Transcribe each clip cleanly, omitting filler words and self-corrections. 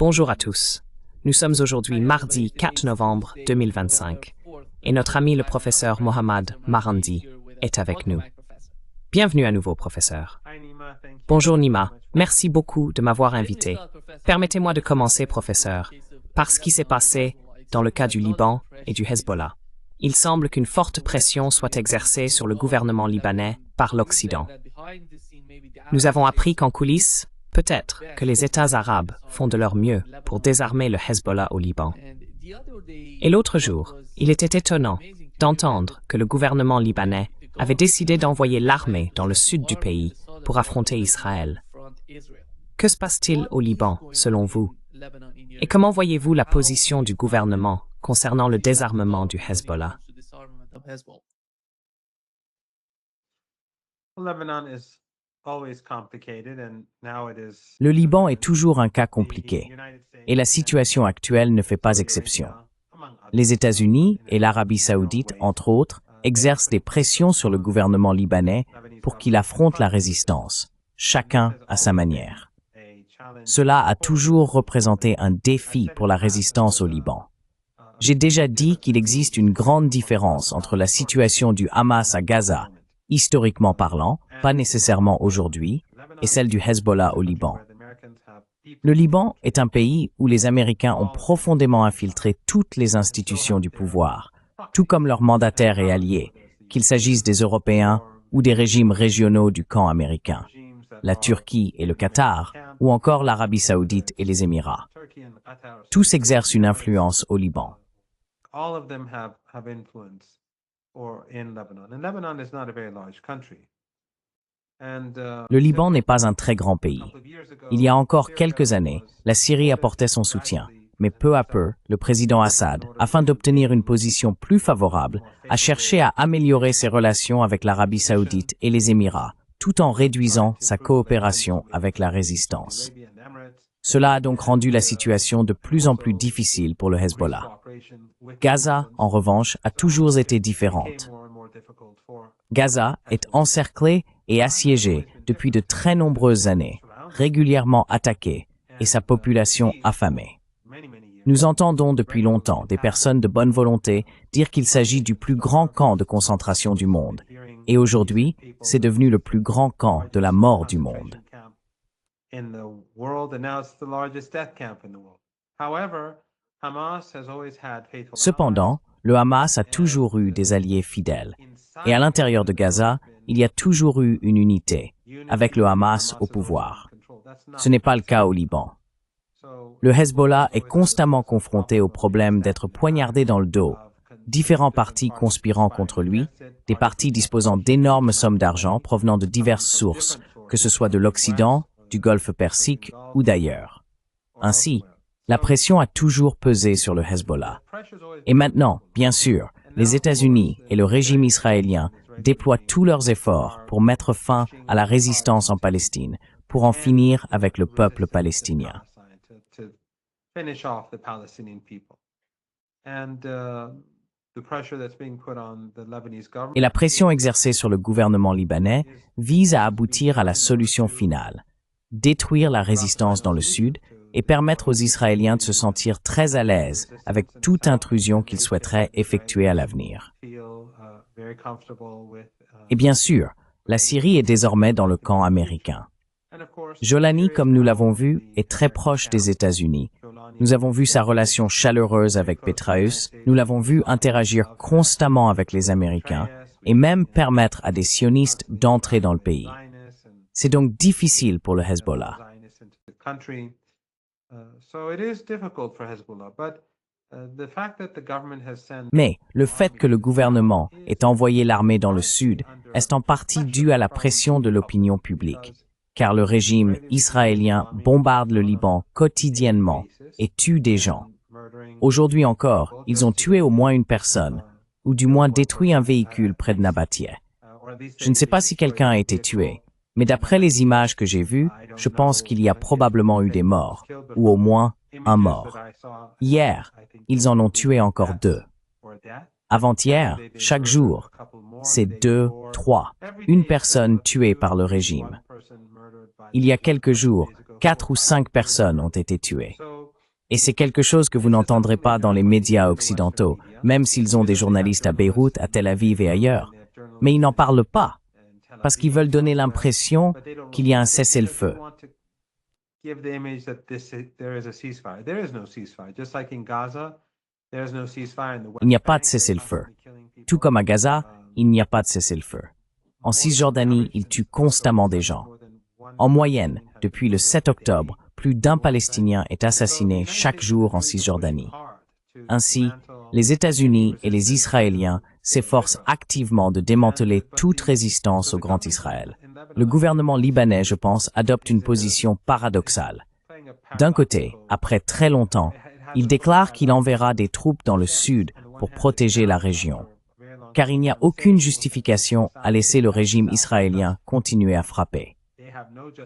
Bonjour à tous. Nous sommes aujourd'hui mardi 4 novembre 2025 et notre ami le professeur Mohammad Marandi est avec nous. Bienvenue à nouveau, professeur. Bonjour Nima, merci beaucoup de m'avoir invité. Permettez-moi de commencer, professeur, par ce qui s'est passé dans le cas du Liban et du Hezbollah. Il semble qu'une forte pression soit exercée sur le gouvernement libanais par l'Occident. Nous avons appris qu'en coulisses, peut-être que les États arabes font de leur mieux pour désarmer le Hezbollah au Liban. Et l'autre jour, il était étonnant d'entendre que le gouvernement libanais avait décidé d'envoyer l'armée dans le sud du pays pour affronter Israël. Que se passe-t-il au Liban, selon vous? Et comment voyez-vous la position du gouvernement concernant le désarmement du Hezbollah? Le Liban est toujours un cas compliqué, et la situation actuelle ne fait pas exception. Les États-Unis et l'Arabie saoudite, entre autres, exercent des pressions sur le gouvernement libanais pour qu'il affronte la résistance, chacun à sa manière. Cela a toujours représenté un défi pour la résistance au Liban. J'ai déjà dit qu'il existe une grande différence entre la situation du Hamas à Gaza, historiquement parlant, pas nécessairement aujourd'hui, et celle du Hezbollah au Liban. Le Liban est un pays où les Américains ont profondément infiltré toutes les institutions du pouvoir, tout comme leurs mandataires et alliés, qu'il s'agisse des Européens ou des régimes régionaux du camp américain, la Turquie et le Qatar, ou encore l'Arabie saoudite et les Émirats. Tous exercent une influence au Liban. Le Liban n'est pas un très grand pays. Il y a encore quelques années, la Syrie apportait son soutien, mais peu à peu, le président Assad, afin d'obtenir une position plus favorable, a cherché à améliorer ses relations avec l'Arabie saoudite et les Émirats, tout en réduisant sa coopération avec la résistance. Cela a donc rendu la situation de plus en plus difficile pour le Hezbollah. Gaza, en revanche, a toujours été différente. Gaza est encerclée et assiégée depuis de très nombreuses années, régulièrement attaquée, et sa population affamée. Nous entendons depuis longtemps des personnes de bonne volonté dire qu'il s'agit du plus grand camp de concentration du monde, et aujourd'hui, c'est devenu le plus grand camp de la mort du monde. Cependant, le Hamas a toujours eu des alliés fidèles, et à l'intérieur de Gaza, il y a toujours eu une unité, avec le Hamas au pouvoir. Ce n'est pas le cas au Liban. Le Hezbollah est constamment confronté au problème d'être poignardé dans le dos, différents partis conspirant contre lui, des partis disposant d'énormes sommes d'argent provenant de diverses sources, que ce soit de l'Occident, du Golfe Persique ou d'ailleurs. Ainsi, la pression a toujours pesé sur le Hezbollah. Et maintenant, bien sûr, les États-Unis et le régime israélien déploient tous leurs efforts pour mettre fin à la résistance en Palestine, pour en finir avec le peuple palestinien. Et la pression exercée sur le gouvernement libanais vise à aboutir à la solution finale, détruire la résistance dans le sud et permettre aux Israéliens de se sentir très à l'aise avec toute intrusion qu'ils souhaiteraient effectuer à l'avenir. Et bien sûr, la Syrie est désormais dans le camp américain. Jolani, comme nous l'avons vu, est très proche des États-Unis. Nous avons vu sa relation chaleureuse avec Petraeus, nous l'avons vu interagir constamment avec les Américains et même permettre à des sionistes d'entrer dans le pays. C'est donc difficile pour le Hezbollah. Mais le fait que le gouvernement ait envoyé l'armée dans le sud est en partie dû à la pression de l'opinion publique, car le régime israélien bombarde le Liban quotidiennement et tue des gens. Aujourd'hui encore, ils ont tué au moins une personne, ou du moins détruit un véhicule près de Nabateh. Je ne sais pas si quelqu'un a été tué, mais d'après les images que j'ai vues, je pense qu'il y a probablement eu des morts, ou au moins un mort. Hier, ils en ont tué encore 2. Avant-hier, chaque jour, c'est 2, 3, une personne tuée par le régime. Il y a quelques jours, 4 ou 5 personnes ont été tuées. Et c'est quelque chose que vous n'entendrez pas dans les médias occidentaux, même s'ils ont des journalistes à Beyrouth, à Tel Aviv et ailleurs. Mais ils n'en parlent pas, parce qu'ils veulent donner l'impression qu'il y a un cessez-le-feu. Il n'y a pas de cessez-le-feu. Tout comme à Gaza, il n'y a pas de cessez-le-feu. En Cisjordanie, ils tuent constamment des gens. En moyenne, depuis le 7 octobre, plus d'un Palestinien est assassiné chaque jour en Cisjordanie. Ainsi, les États-Unis et les Israéliens s'efforcent activement de démanteler toute résistance au Grand Israël. Le gouvernement libanais, je pense, adopte une position paradoxale. D'un côté, après très longtemps, il déclare qu'il enverra des troupes dans le sud pour protéger la région, car il n'y a aucune justification à laisser le régime israélien continuer à frapper.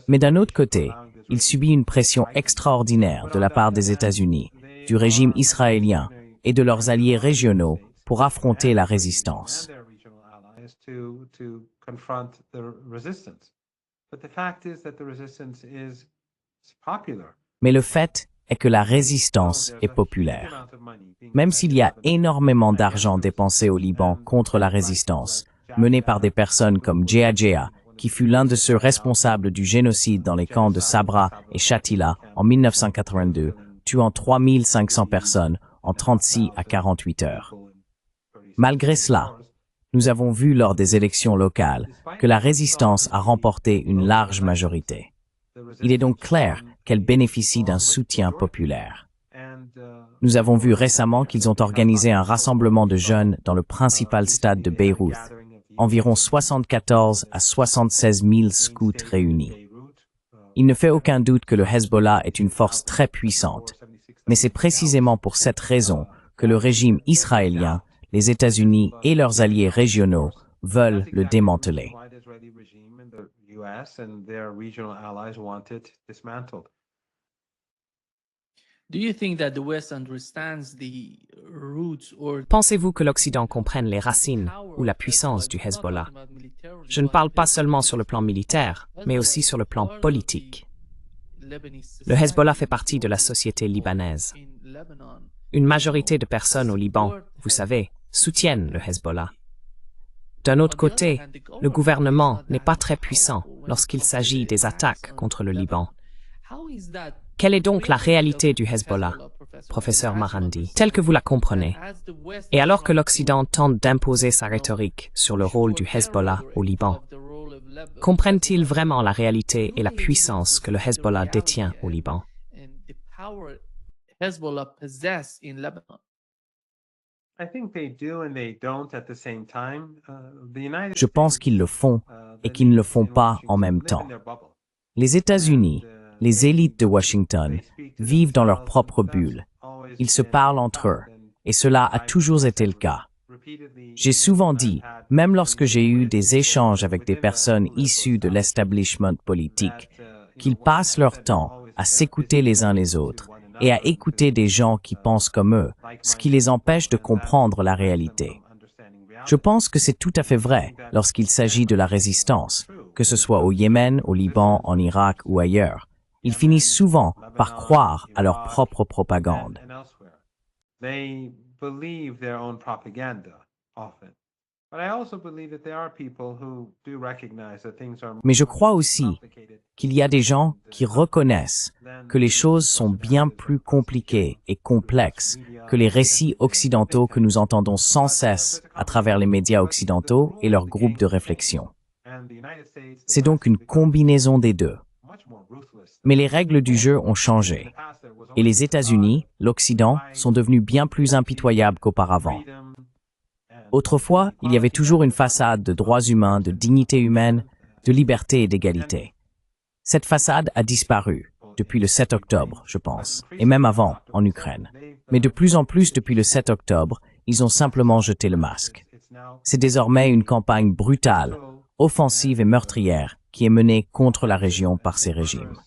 Mais d'un autre côté, il subit une pression extraordinaire de la part des États-Unis, du régime israélien et de leurs alliés régionaux pour affronter la résistance. Mais le fait est que la résistance est populaire. Même s'il y a énormément d'argent dépensé au Liban contre la résistance, menée par des personnes comme Djea, qui fut l'un de ceux responsables du génocide dans les camps de Sabra et Shatila en 1982, tuant 3500 personnes en 36 à 48 heures. Malgré cela, nous avons vu lors des élections locales que la résistance a remporté une large majorité. Il est donc clair qu'elle bénéficie d'un soutien populaire. Nous avons vu récemment qu'ils ont organisé un rassemblement de jeunes dans le principal stade de Beyrouth. Environ 74 à 76 000 scouts réunis. Il ne fait aucun doute que le Hezbollah est une force très puissante, mais c'est précisément pour cette raison que le régime israélien, les États-Unis et leurs alliés régionaux veulent le démanteler. Pensez-vous que l'Occident comprenne les racines ou la puissance du Hezbollah? Je ne parle pas seulement sur le plan militaire, mais aussi sur le plan politique. Le Hezbollah fait partie de la société libanaise. Une majorité de personnes au Liban, vous savez, soutiennent le Hezbollah. D'un autre côté, le gouvernement n'est pas très puissant lorsqu'il s'agit des attaques contre le Liban. Quelle est donc la réalité du Hezbollah, professeur Marandi, telle que vous la comprenez? Et alors que l'Occident tente d'imposer sa rhétorique sur le rôle du Hezbollah au Liban, comprennent-ils vraiment la réalité et la puissance que le Hezbollah détient au Liban? Je pense qu'ils le font et qu'ils ne le font pas en même temps. Les États-Unis, les élites de Washington, vivent dans leur propre bulle. Ils se parlent entre eux, et cela a toujours été le cas. J'ai souvent dit, même lorsque j'ai eu des échanges avec des personnes issues de l'establishment politique, qu'ils passent leur temps à s'écouter les uns les autres et à écouter des gens qui pensent comme eux, ce qui les empêche de comprendre la réalité. Je pense que c'est tout à fait vrai lorsqu'il s'agit de la résistance, que ce soit au Yémen, au Liban, en Irak ou ailleurs. Ils finissent souvent par croire à leur propre propagande. Mais je crois aussi qu'il y a des gens qui reconnaissent que les choses sont bien plus compliquées et complexes que les récits occidentaux que nous entendons sans cesse à travers les médias occidentaux et leurs groupes de réflexion. C'est donc une combinaison des deux. Mais les règles du jeu ont changé. Et les États-Unis, l'Occident, sont devenus bien plus impitoyables qu'auparavant. Autrefois, il y avait toujours une façade de droits humains, de dignité humaine, de liberté et d'égalité. Cette façade a disparu depuis le 7 octobre, je pense, et même avant, en Ukraine. Mais de plus en plus depuis le 7 octobre, ils ont simplement jeté le masque. C'est désormais une campagne brutale, offensive et meurtrière qui est menée contre la région par ces régimes.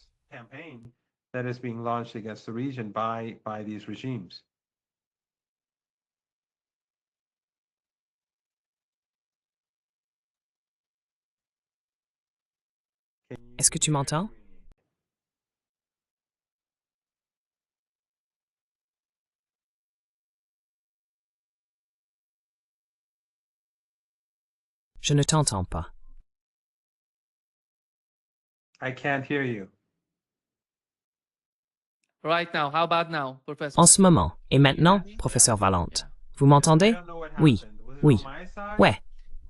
Est-ce que tu m'entends? Je ne t'entends pas. I can't hear you. Right now, how about now, Professor? En ce moment. Et maintenant, professeur Valente. Vous m'entendez? Oui. Oui. Ouais.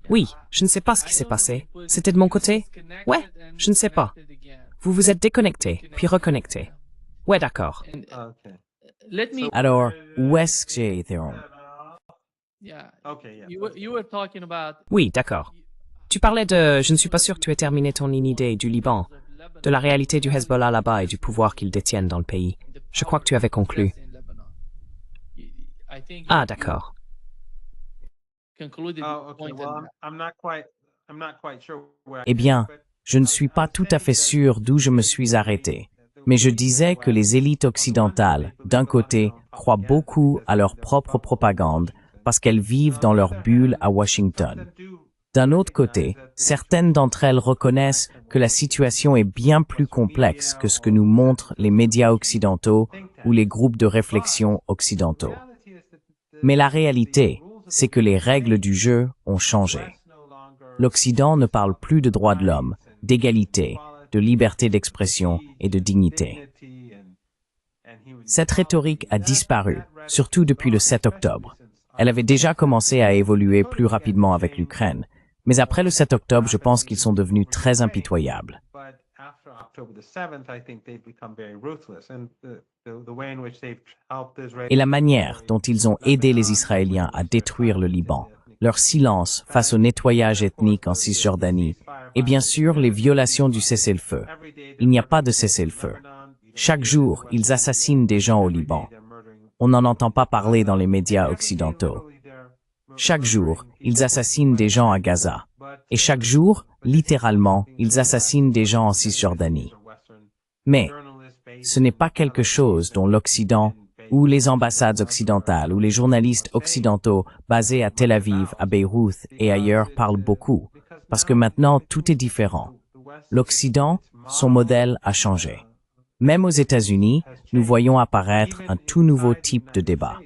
Oui. Je ne sais pas ce qui s'est passé. C'était de mon côté? Ouais. Je ne sais pas. Vous vous êtes déconnecté, puis reconnecté. Ouais, d'accord. Okay. Let me. Alors, où est-ce que j'ai été rond? Yeah. Okay, yeah. You were talking about. Oui, d'accord. Tu parlais de... Je ne suis pas sûr que tu aies terminé ton idée du Liban, de la réalité du Hezbollah là-bas et du pouvoir qu'ils détiennent dans le pays. Je crois que tu avais conclu. Ah, d'accord. Oh, okay. Well, I'm not quite sure where I Eh bien, am, but je ne suis pas tout à fait sûr d'où je me suis arrêté. Mais je disais que les élites occidentales, d'un côté, croient beaucoup à leur propre propagande parce qu'elles vivent dans leur bulle à Washington. D'un autre côté, certaines d'entre elles reconnaissent que la situation est bien plus complexe que ce que nous montrent les médias occidentaux ou les groupes de réflexion occidentaux. Mais la réalité, c'est que les règles du jeu ont changé. L'Occident ne parle plus de droits de l'homme, d'égalité, de liberté d'expression et de dignité. Cette rhétorique a disparu, surtout depuis le 7 octobre. Elle avait déjà commencé à évoluer plus rapidement avec l'Ukraine. Mais après le 7 octobre, je pense qu'ils sont devenus très impitoyables. Et la manière dont ils ont aidé les Israéliens à détruire le Liban, leur silence face au nettoyage ethnique en Cisjordanie, et bien sûr les violations du cessez-le-feu. Il n'y a pas de cessez-le-feu. Chaque jour, ils assassinent des gens au Liban. On n'en entend pas parler dans les médias occidentaux. Chaque jour, ils assassinent des gens à Gaza. Et chaque jour, littéralement, ils assassinent des gens en Cisjordanie. Mais ce n'est pas quelque chose dont l'Occident ou les ambassades occidentales ou les journalistes occidentaux basés à Tel Aviv, à Beyrouth et ailleurs parlent beaucoup, parce que maintenant tout est différent. L'Occident, son modèle a changé. Même aux États-Unis, nous voyons apparaître un tout nouveau type de débat.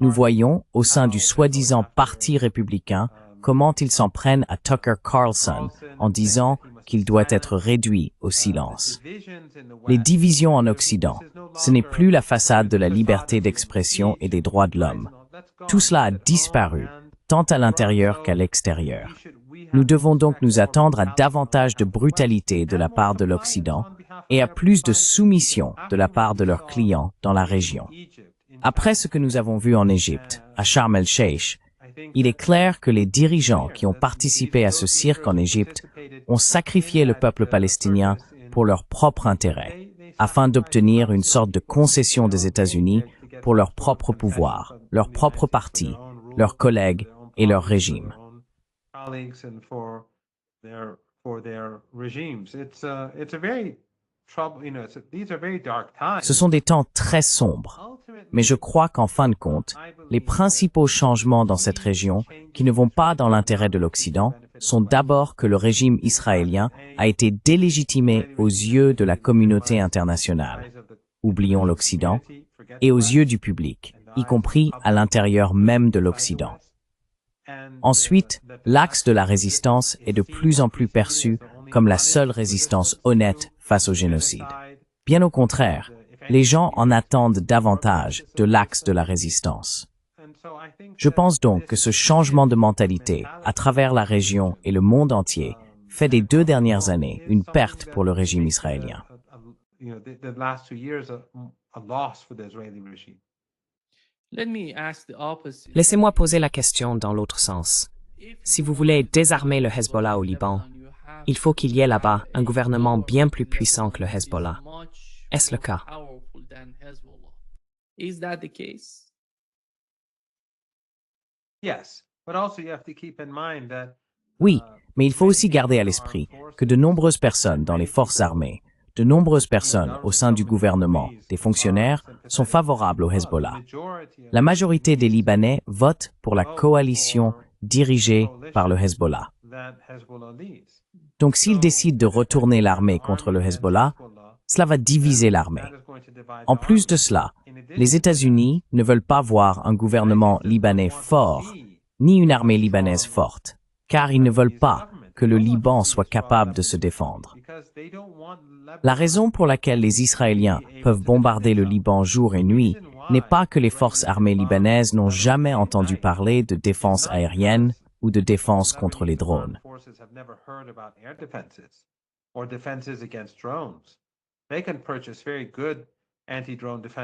Nous voyons, au sein du soi-disant Parti républicain, comment ils s'en prennent à Tucker Carlson en disant qu'il doit être réduit au silence. Les divisions en Occident, ce n'est plus la façade de la liberté d'expression et des droits de l'homme. Tout cela a disparu, tant à l'intérieur qu'à l'extérieur. Nous devons donc nous attendre à davantage de brutalité de la part de l'Occident et à plus de soumission de la part de leurs clients dans la région. Après ce que nous avons vu en Égypte, à Sharm el-Sheikh, il est clair que les dirigeants qui ont participé à ce cirque en Égypte ont sacrifié le peuple palestinien pour leur propre intérêt, afin d'obtenir une sorte de concession des États-Unis pour leur propre pouvoir, leur propre parti, leurs collègues et leur régime. Ce sont des temps très sombres, mais je crois qu'en fin de compte, les principaux changements dans cette région, qui ne vont pas dans l'intérêt de l'Occident, sont d'abord que le régime israélien a été délégitimé aux yeux de la communauté internationale, oublions l'Occident, et aux yeux du public, y compris à l'intérieur même de l'Occident. Ensuite, l'axe de la résistance est de plus en plus perçu comme la seule résistance honnête face au génocide. Bien au contraire, les gens en attendent davantage de l'axe de la résistance. Je pense donc que ce changement de mentalité à travers la région et le monde entier fait des 2 dernières années une perte pour le régime israélien. Laissez-moi poser la question dans l'autre sens. Si vous voulez désarmer le Hezbollah au Liban, il faut qu'il y ait là-bas un gouvernement bien plus puissant que le Hezbollah. Est-ce le cas? Oui, mais il faut aussi garder à l'esprit que de nombreuses personnes dans les forces armées, de nombreuses personnes au sein du gouvernement, des fonctionnaires, sont favorables au Hezbollah. La majorité des Libanais votent pour la coalition dirigée par le Hezbollah. Donc s'ils décident de retourner l'armée contre le Hezbollah, Cela va diviser l'armée. En plus de cela, les États-Unis ne veulent pas voir un gouvernement libanais fort, ni une armée libanaise forte, car ils ne veulent pas que le Liban soit capable de se défendre. La raison pour laquelle les Israéliens peuvent bombarder le Liban jour et nuit n'est pas que les forces armées libanaises n'ont jamais entendu parler de défense aérienne ou de défense contre les drones.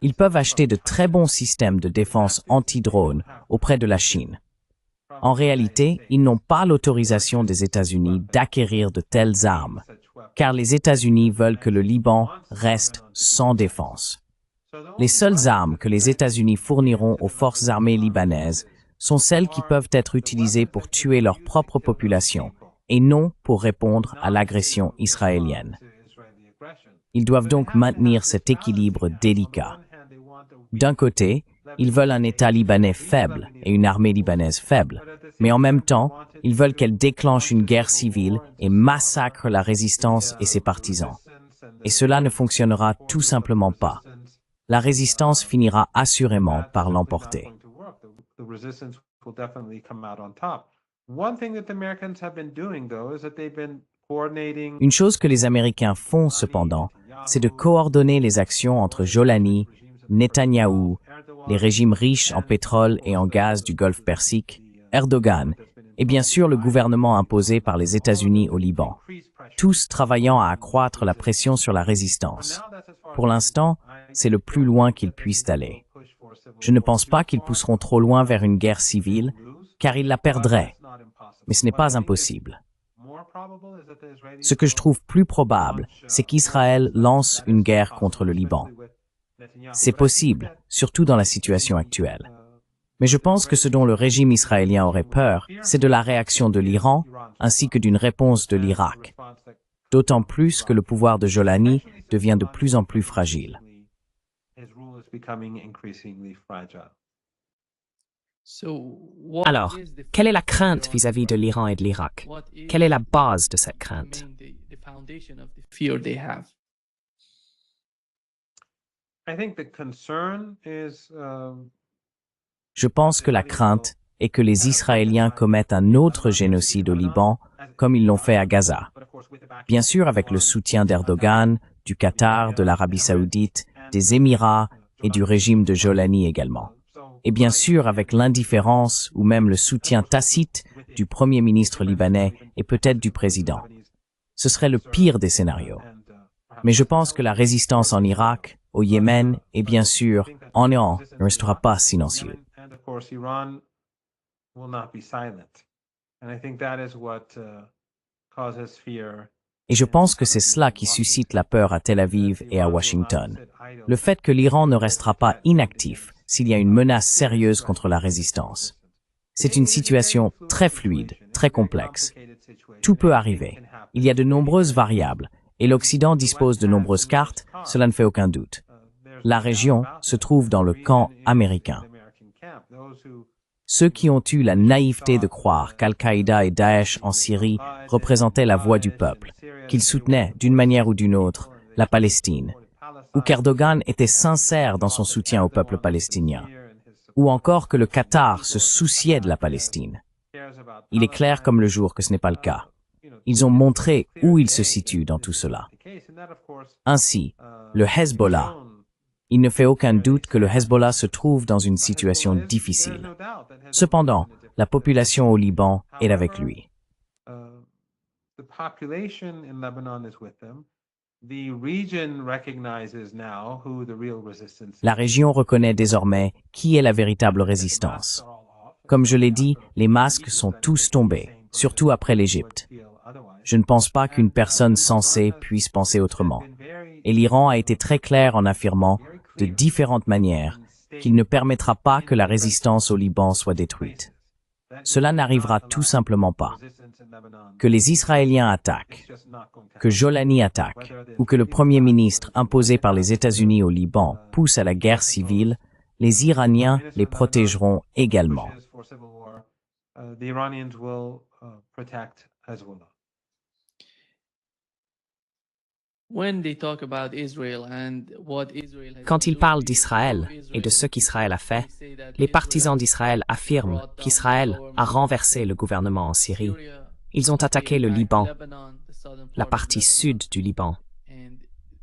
Ils peuvent acheter de très bons systèmes de défense anti-drone auprès de la Chine. En réalité, ils n'ont pas l'autorisation des États-Unis d'acquérir de telles armes, car les États-Unis veulent que le Liban reste sans défense. Les seules armes que les États-Unis fourniront aux forces armées libanaises sont celles qui peuvent être utilisées pour tuer leur propre population et non pour répondre à l'agression israélienne. Ils doivent donc maintenir cet équilibre délicat. D'un côté, ils veulent un État libanais faible et une armée libanaise faible, mais en même temps, ils veulent qu'elle déclenche une guerre civile et massacre la résistance et ses partisans. Et cela ne fonctionnera tout simplement pas. La résistance finira assurément par l'emporter. Une chose que les Américains font cependant, c'est de coordonner les actions entre Jolani, Netanyahou, les régimes riches en pétrole et en gaz du Golfe Persique, Erdogan, et bien sûr le gouvernement imposé par les États-Unis au Liban, tous travaillant à accroître la pression sur la résistance. Pour l'instant, c'est le plus loin qu'ils puissent aller. Je ne pense pas qu'ils pousseront trop loin vers une guerre civile, car ils la perdraient, mais ce n'est pas impossible. Ce que je trouve plus probable, c'est qu'Israël lance une guerre contre le Liban. C'est possible, surtout dans la situation actuelle. Mais je pense que ce dont le régime israélien aurait peur, c'est de la réaction de l'Iran, ainsi que d'une réponse de l'Irak. D'autant plus que le pouvoir de Jolani devient de plus en plus fragile. Alors, quelle est la crainte vis-à-vis de l'Iran et de l'Irak? Quelle est la base de cette crainte? Je pense que la crainte est que les Israéliens commettent un autre génocide au Liban, comme ils l'ont fait à Gaza. Bien sûr avec le soutien d'Erdogan, du Qatar, de l'Arabie saoudite, des Émirats et du régime de Jolani également. Et bien sûr avec l'indifférence ou même le soutien tacite du Premier ministre libanais et peut-être du président. Ce serait le pire des scénarios. Mais je pense que la résistance en Irak, au Yémen et bien sûr en Iran ne restera pas silencieux. Et je pense que c'est cela qui suscite la peur à Tel Aviv et à Washington. Le fait que l'Iran ne restera pas inactif s'il y a une menace sérieuse contre la résistance. C'est une situation très fluide, très complexe. Tout peut arriver. Il y a de nombreuses variables, et l'Occident dispose de nombreuses cartes, cela ne fait aucun doute. La région se trouve dans le camp américain. Ceux qui ont eu la naïveté de croire qu'Al-Qaïda et Daesh en Syrie représentaient la voix du peuple, qu'ils soutenaient, d'une manière ou d'une autre, la Palestine, ou qu'Erdogan était sincère dans son soutien au peuple palestinien, ou encore que le Qatar se souciait de la Palestine. Il est clair comme le jour que ce n'est pas le cas. Ils ont montré où ils se situent dans tout cela. Ainsi, le Hezbollah. Il ne fait aucun doute que le Hezbollah se trouve dans une situation difficile. Cependant, la population au Liban est avec lui. La région reconnaît désormais qui est la véritable résistance. Comme je l'ai dit, les masques sont tous tombés, surtout après l'Égypte. Je ne pense pas qu'une personne sensée puisse penser autrement. Et l'Iran a été très clair en affirmant, de différentes manières, qu'il ne permettra pas que la résistance au Liban soit détruite. Cela n'arrivera tout simplement pas. Que les Israéliens attaquent, que Jolani attaque, ou que le Premier ministre imposé par les États-Unis au Liban pousse à la guerre civile, les Iraniens les protégeront également. when they talk about Israel and what Israel has Quand been ils parlent doing d'Israël to et de ce Israel, qu'Israël a fait, they say that les Israel partisans d'Israël affirment brought down qu'Israël the a government renversé le gouvernement en Syrie. Syria, Ils ont attaqué le back Liban, Lebanon, the southern la part of partie Lebanon, sud du Liban. and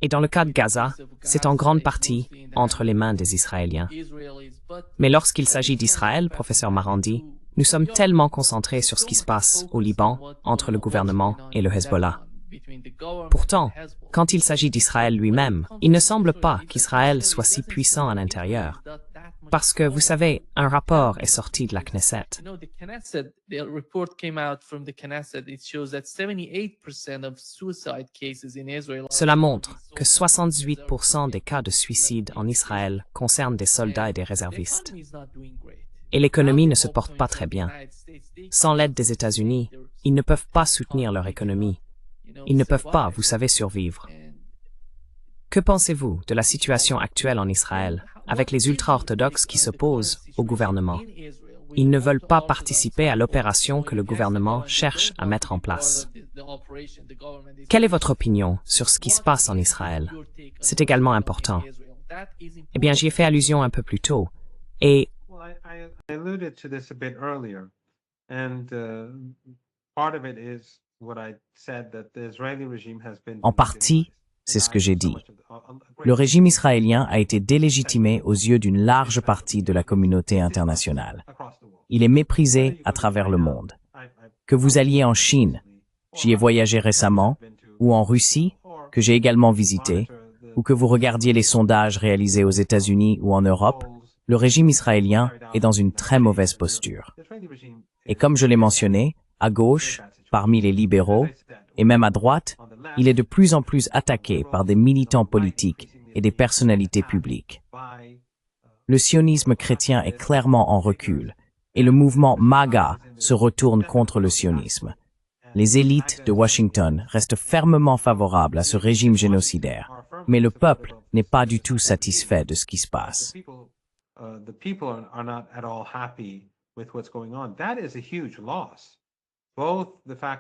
Et dans le cas de with the Gaza, case of c'est en Gaza, grande it's partie mostly in the entre hands les mains of des Israéliens. Israelis, but Mais lorsqu'il s'agit it's so d'Israël, interesting professeur that the Marandi, two- nous sommes we are tellement concentrés sur ce so qui se much passe au focused Liban, on entre le what's gouvernement going on et le in Hezbollah. Lebanon, between the government Pourtant, and Hezbollah. quand il s'agit d'Israël lui-même, il ne semble pas qu'Israël soit si puissant à l'intérieur. Parce que, vous savez, un rapport est sorti de la Knesset. You know, the Knesset, the report came out from the Knesset. It shows that 78% of suicide cases in Israel. Cela montre que 78% des cas de suicide en Israël concernent des soldats et des réservistes. Et l'économie ne se porte pas très bien. Sans l'aide des États-Unis, ils ne peuvent pas soutenir leur économie. Ils ne peuvent pas, vous savez, survivre. Que pensez-vous de la situation actuelle en Israël, avec les ultra-orthodoxes qui s'opposent au gouvernement? Ils ne veulent pas participer à l'opération que le gouvernement cherche à mettre en place. Quelle est votre opinion sur ce qui se passe en Israël? C'est également important. Eh bien, j'y ai fait allusion un peu plus tôt. Et Well, I alluded to this a bit earlier, and part of it is what I said that the Israeli regime has been. En partie, c'est ce que j'ai dit. Le régime israélien a été délégitimé aux yeux d'une large partie de la communauté internationale. Il est méprisé à travers le monde. Que vous alliez en Chine, j'y ai voyagé récemment, ou en Russie, que j'ai également visité, ou que vous regardiez les sondages réalisés aux États-Unis ou en Europe, le régime israélien est dans une très mauvaise posture. Et comme je l'ai mentionné, à gauche, parmi les libéraux, et même à droite, il est de plus en plus attaqué par des militants politiques et des personnalités publiques. Le sionisme chrétien est clairement en recul, et le mouvement MAGA se retourne contre le sionisme. Les élites de Washington restent fermement favorables à ce régime génocidaire, mais le peuple n'est pas du tout satisfait de ce qui se passe. The people are not at all happy with what's going on. That is a huge loss.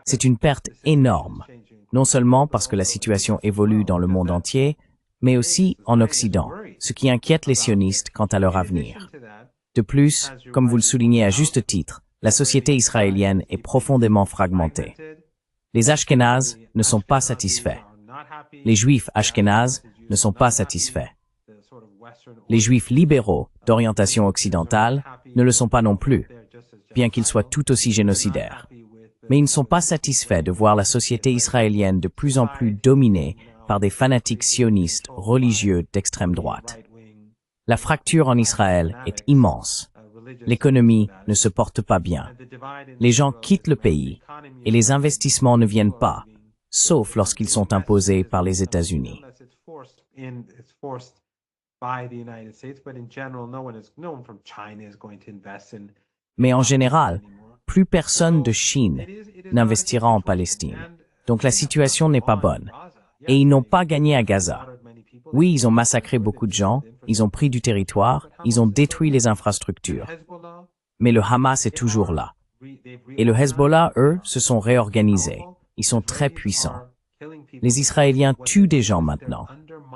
C'est une perte énorme, non seulement parce que la situation évolue dans le monde entier, mais aussi en Occident, ce qui inquiète les sionistes quant à leur avenir. De plus, comme vous le soulignez à juste titre, la société israélienne est profondément fragmentée. Les Ashkénazes ne sont pas satisfaits. Les Juifs ashkénazes ne sont pas satisfaits. Les Juifs libéraux d'orientation occidentale ne le sont pas non plus, bien qu'ils soient tout aussi génocidaires. Mais ils ne sont pas satisfaits de voir la société israélienne de plus en plus dominée par des fanatiques sionistes religieux d'extrême droite. La fracture en Israël est immense. L'économie ne se porte pas bien. Les gens quittent le pays et les investissements ne viennent pas, sauf lorsqu'ils sont imposés par les États-Unis. Mais en général, plus personne de Chine n'investira en Palestine. Donc la situation n'est pas bonne. Et ils n'ont pas gagné à Gaza. Oui, ils ont massacré beaucoup de gens, ils ont pris du territoire, ils ont détruit les infrastructures. Mais le Hamas est toujours là. Et le Hezbollah, eux, se sont réorganisés. Ils sont très puissants. Les Israéliens tuent des gens maintenant.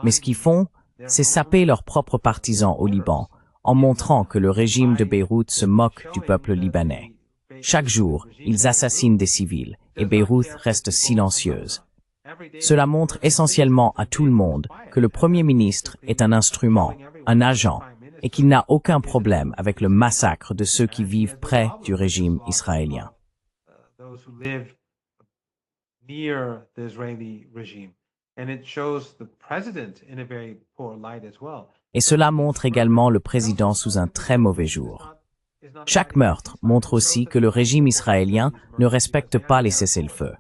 Mais ce qu'ils font, c'est saper leurs propres partisans au Liban, en montrant que le régime de Beyrouth se moque du peuple libanais. Chaque jour, ils assassinent des civils, et Beyrouth reste silencieuse. Cela montre essentiellement à tout le monde que le Premier ministre est un instrument, un agent, et qu'il n'a aucun problème avec le massacre de ceux qui vivent près du régime israélien. Et cela montre également le président sous un très mauvais jour. Chaque meurtre montre aussi que le régime israélien ne respecte pas les cessez-le-feu.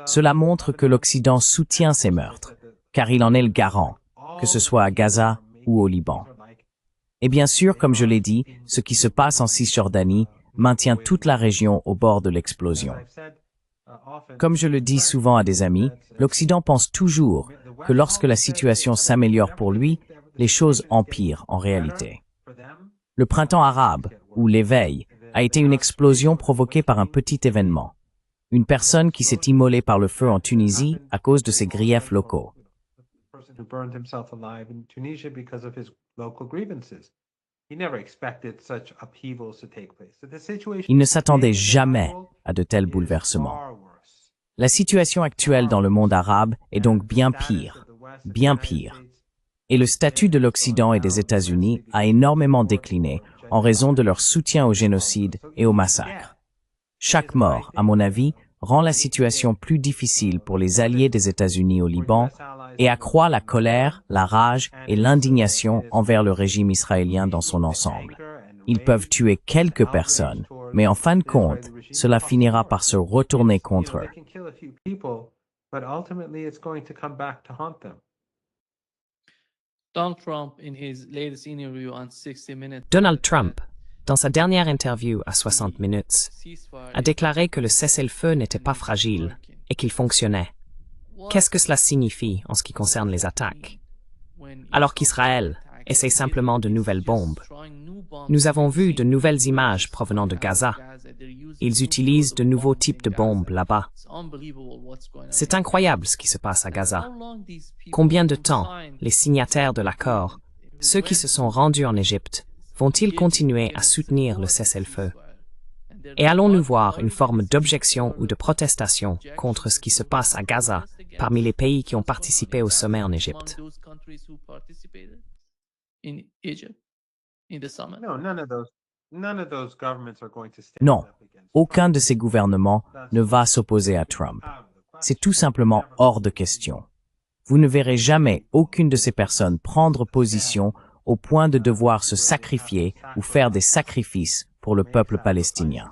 Cela montre que l'Occident soutient ces meurtres, car il en est le garant, que ce soit à Gaza ou au Liban. Et bien sûr, comme je l'ai dit, ce qui se passe en Cisjordanie maintient toute la région au bord de l'explosion. Comme je le dis souvent à des amis, l'Occident pense toujours que lorsque la situation s'améliore pour lui, les choses empirent en réalité. Le printemps arabe, ou l'éveil, a été une explosion provoquée par un petit événement. Une personne qui s'est immolée par le feu en Tunisie à cause de ses griefs locaux. Il ne s'attendait jamais à de tels bouleversements. La situation actuelle dans le monde arabe est donc bien pire. Et le statut de l'Occident et des États-Unis a énormément décliné en raison de leur soutien au génocide et au massacre. Chaque mort, à mon avis, rend la situation plus difficile pour les alliés des États-Unis au Liban et accroît la colère, la rage et l'indignation envers le régime israélien dans son ensemble. Ils peuvent tuer quelques personnes, mais en fin de compte, cela finira par se retourner contre eux. Donald Trump, dans sa dernière interview à 60 Minutes, a déclaré que le cessez-le-feu n'était pas fragile et qu'il fonctionnait. Qu'est-ce que cela signifie en ce qui concerne les attaques? Alors qu'Israël essaie simplement de nouvelles bombes. Nous avons vu de nouvelles images provenant de Gaza. Ils utilisent de nouveaux types de bombes là-bas. C'est incroyable ce qui se passe à Gaza. Combien de temps les signataires de l'accord, ceux qui se sont rendus en Égypte, vont-ils continuer à soutenir le cessez-le-feu? Et allons-nous voir une forme d'objection ou de protestation contre ce qui se passe à Gaza parmi les pays qui ont participé au sommet en Égypte? Non, aucun de ces gouvernements ne va s'opposer à Trump. C'est tout simplement hors de question. Vous ne verrez jamais aucune de ces personnes prendre position au point de devoir se sacrifier ou faire des sacrifices pour le peuple palestinien.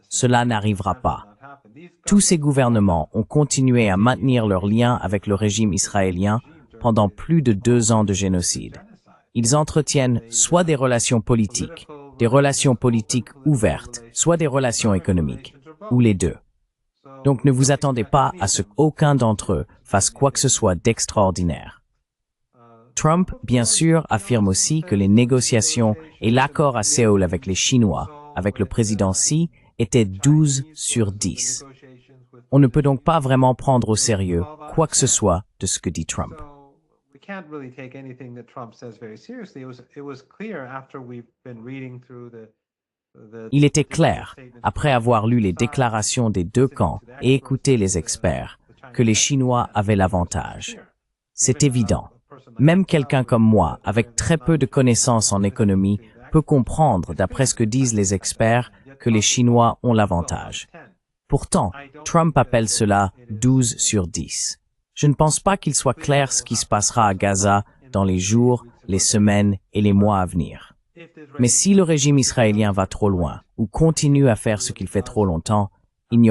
Cela n'arrivera pas. Tous ces gouvernements ont continué à maintenir leurs liens avec le régime israélien pendant plus de 2 ans de génocide. Ils entretiennent soit des relations politiques ouvertes, soit des relations économiques, ou les deux. Donc ne vous attendez pas à ce qu'aucun d'entre eux fasse quoi que ce soit d'extraordinaire. Trump, bien sûr, affirme aussi que les négociations et l'accord à Séoul avec les Chinois, avec le président Xi, étaient 12 sur 10. On ne peut donc pas vraiment prendre au sérieux quoi que ce soit de ce que dit Trump. Il était clair, après avoir lu les déclarations des deux camps et écouté les experts, que les Chinois avaient l'avantage. C'est évident. Même quelqu'un comme moi, avec très peu de connaissances en économie, peut comprendre, d'après ce que disent les experts, que les Chinois ont l'avantage. Pourtant, Trump appelle cela 12 sur 10. Je ne pense pas qu'il soit clair ce qui se passera à Gaza dans les jours, les semaines et les mois à venir. Mais si le régime israélien va trop loin ou continue à faire ce qu'il fait trop longtemps, il n'y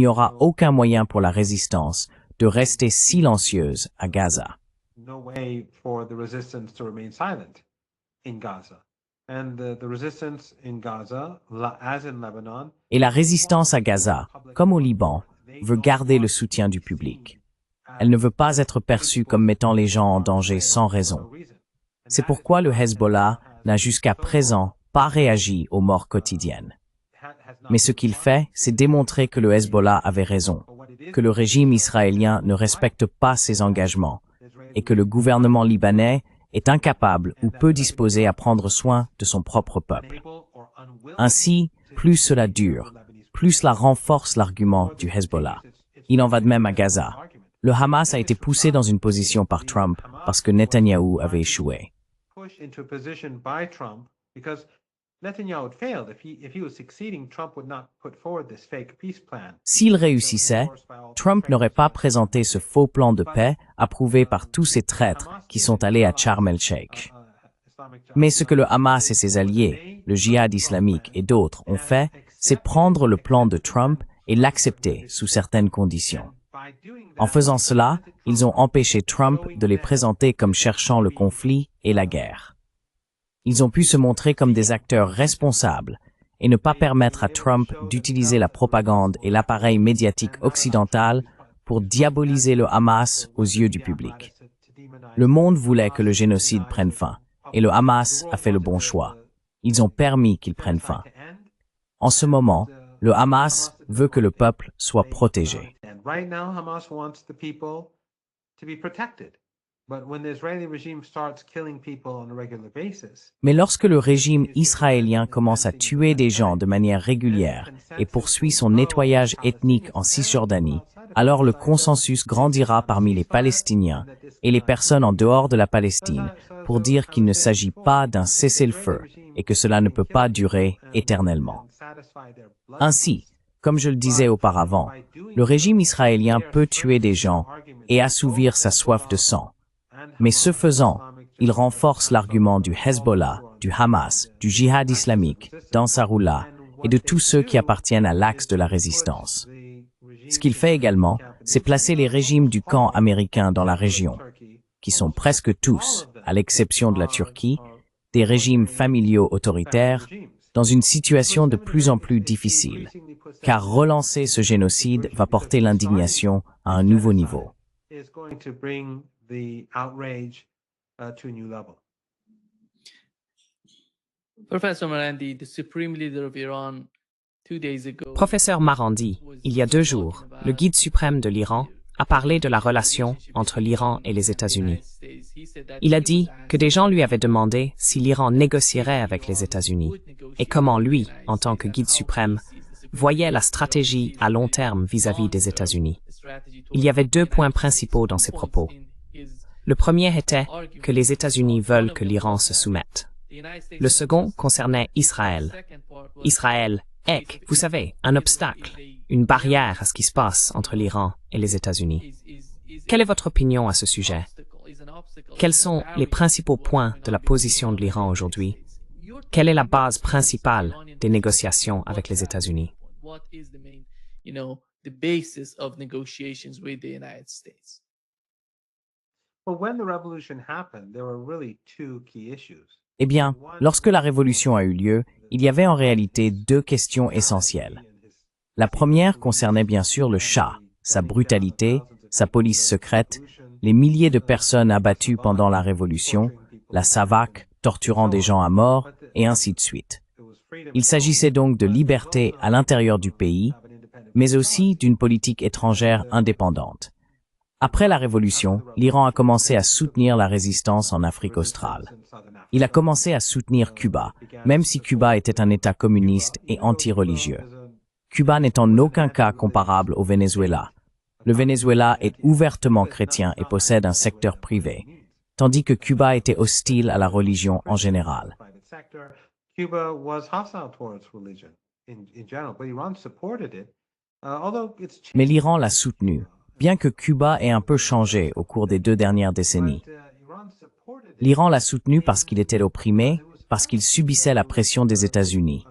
aura aucun moyen pour la résistance de rester silencieuse à Gaza. Et la résistance à Gaza, comme au Liban, veut garder le soutien du public. Elle ne veut pas être perçue comme mettant les gens en danger sans raison. C'est pourquoi le Hezbollah n'a jusqu'à présent pas réagi aux morts quotidiennes. Mais ce qu'il fait, c'est démontrer que le Hezbollah avait raison, que le régime israélien ne respecte pas ses engagements et que le gouvernement libanais est incapable ou peu disposé à prendre soin de son propre peuple. Ainsi, plus cela dure, plus cela renforce l'argument du Hezbollah. Il en va de même à Gaza. Le Hamas a été poussé dans une position par Trump parce que Netanyahou avait échoué. S'il réussissait, Trump n'aurait pas présenté ce faux plan de paix approuvé par tous ces traîtres qui sont allés à Sharm el-Sheikh. Mais ce que le Hamas et ses alliés, le djihad islamique et d'autres ont fait, c'est prendre le plan de Trump et l'accepter sous certaines conditions. En faisant cela, ils ont empêché Trump de les présenter comme cherchant le conflit et la guerre. Ils ont pu se montrer comme des acteurs responsables et ne pas permettre à Trump d'utiliser la propagande et l'appareil médiatique occidental pour diaboliser le Hamas aux yeux du public. Le monde voulait que le génocide prenne fin, et le Hamas a fait le bon choix. Ils ont permis qu'il prenne fin. En ce moment, Le Hamas veut que le peuple soit protégé. Right now, Hamas wants the people to be protected. But when the Israeli regime starts killing people on a regular basis, Mais lorsque le régime israélien commence à tuer des gens de manière régulière et poursuit son nettoyage ethnique en Cisjordanie, alors le consensus grandira parmi les Palestiniens et les personnes en dehors de la Palestine pour dire qu'il ne s'agit pas d'un cessez-le-feu et que cela ne peut pas durer éternellement. Ainsi, comme je le disais auparavant, le régime israélien peut tuer des gens et assouvir sa soif de sang. Mais ce faisant, il renforce l'argument du Hezbollah, du Hamas, du Djihad islamique, d'Ansarullah et de tous ceux qui appartiennent à l'axe de la résistance. Ce qu'il fait également, c'est placer les régimes du camp américain dans la région, qui sont presque tous, à l'exception de la Turquie, des régimes familiaux autoritaires, dans une situation de plus en plus difficile, car relancer ce génocide va porter l'indignation à un nouveau niveau. Professor Marandi, the supreme leader of Iran, 2 days ago, Professeur Marandi, il y a 2 jours, le guide suprême de l'Iran a parlé de la relation entre l'Iran et les États-Unis. Il a dit que des gens lui avaient demandé si l'Iran négocierait avec les États-Unis et comment lui, en tant que guide suprême, voyait la stratégie à long terme vis-à-vis des États-Unis. Il y avait 2 points principaux dans ses propos. Le premier était que les États-Unis veulent que l'Iran se soumette. Le second concernait Israël. Israël est, vous savez, un obstacle, une barrière à ce qui se passe entre l'Iran et les États-Unis. Quelle est votre opinion à ce sujet? Quels sont les principaux points de la position de l'Iran aujourd'hui? Quelle est la base principale des négociations avec les États-Unis? Eh bien, lorsque la révolution a eu lieu, il y avait en réalité 2 questions essentielles. La première concernait bien sûr le Shah, sa brutalité, sa police secrète, les milliers de personnes abattues pendant la révolution, la SAVAK torturant des gens à mort, et ainsi de suite. Il s'agissait donc de liberté à l'intérieur du pays, mais aussi d'une politique étrangère indépendante. Après la révolution, l'Iran a commencé à soutenir la résistance en Afrique australe. Il a commencé à soutenir Cuba, même si Cuba était un État communiste et anti-religieux. Cuba n'est en aucun cas comparable au Venezuela. Le Venezuela est ouvertement chrétien et possède un secteur privé, tandis que Cuba était hostile à la religion en général. Mais l'Iran l'a soutenu, bien que Cuba ait un peu changé au cours des 2 dernières décennies. L'Iran l'a soutenu parce qu'il était opprimé, parce qu'il subissait la pression des États-Unis.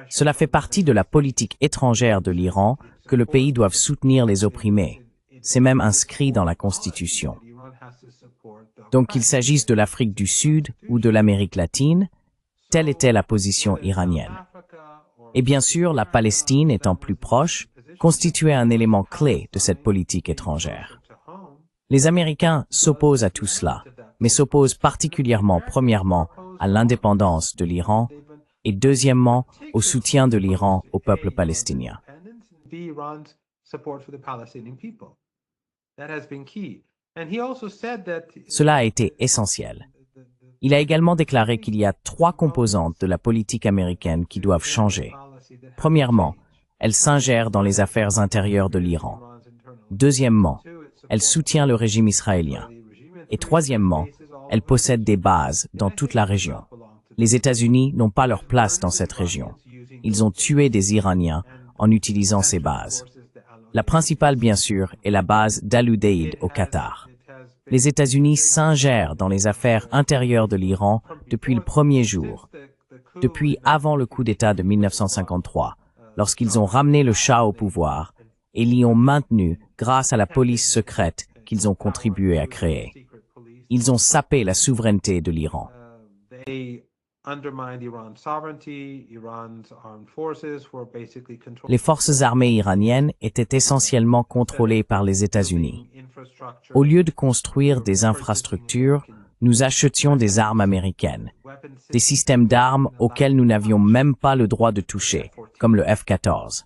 Cela fait partie de la politique étrangère de l'Iran que le pays doive soutenir les opprimés. C'est même inscrit dans la Constitution. Donc qu'il s'agisse de l'Afrique du Sud ou de l'Amérique latine, telle était la position iranienne. Et bien sûr, la Palestine étant plus proche, constituait un élément clé de cette politique étrangère. Les Américains s'opposent à tout cela, mais s'opposent particulièrement, premièrement, à l'indépendance de l'Iran et deuxièmement, au soutien de l'Iran au peuple palestinien. Cela a été essentiel. Il a également déclaré qu'il y a 3 composantes de la politique américaine qui doivent changer. Premièrement, elle s'ingère dans les affaires intérieures de l'Iran. Deuxièmement, elle soutient le régime israélien. Et troisièmement, elle possède des bases dans toute la région. Les États-Unis n'ont pas leur place dans cette région. Ils ont tué des Iraniens en utilisant ces bases. La principale, bien sûr, est la base d'Al-Udeid au Qatar. Les États-Unis s'ingèrent dans les affaires intérieures de l'Iran depuis le premier jour, depuis avant le coup d'État de 1953, lorsqu'ils ont ramené le Shah au pouvoir et l'y ont maintenu grâce à la police secrète qu'ils ont contribué à créer. Ils ont sapé la souveraineté de l'Iran. Les forces armées iraniennes étaient essentiellement contrôlées par les États-Unis. Au lieu de construire des infrastructures, nous achetions des armes américaines, des systèmes d'armes auxquels nous n'avions même pas le droit de toucher, comme le F-14.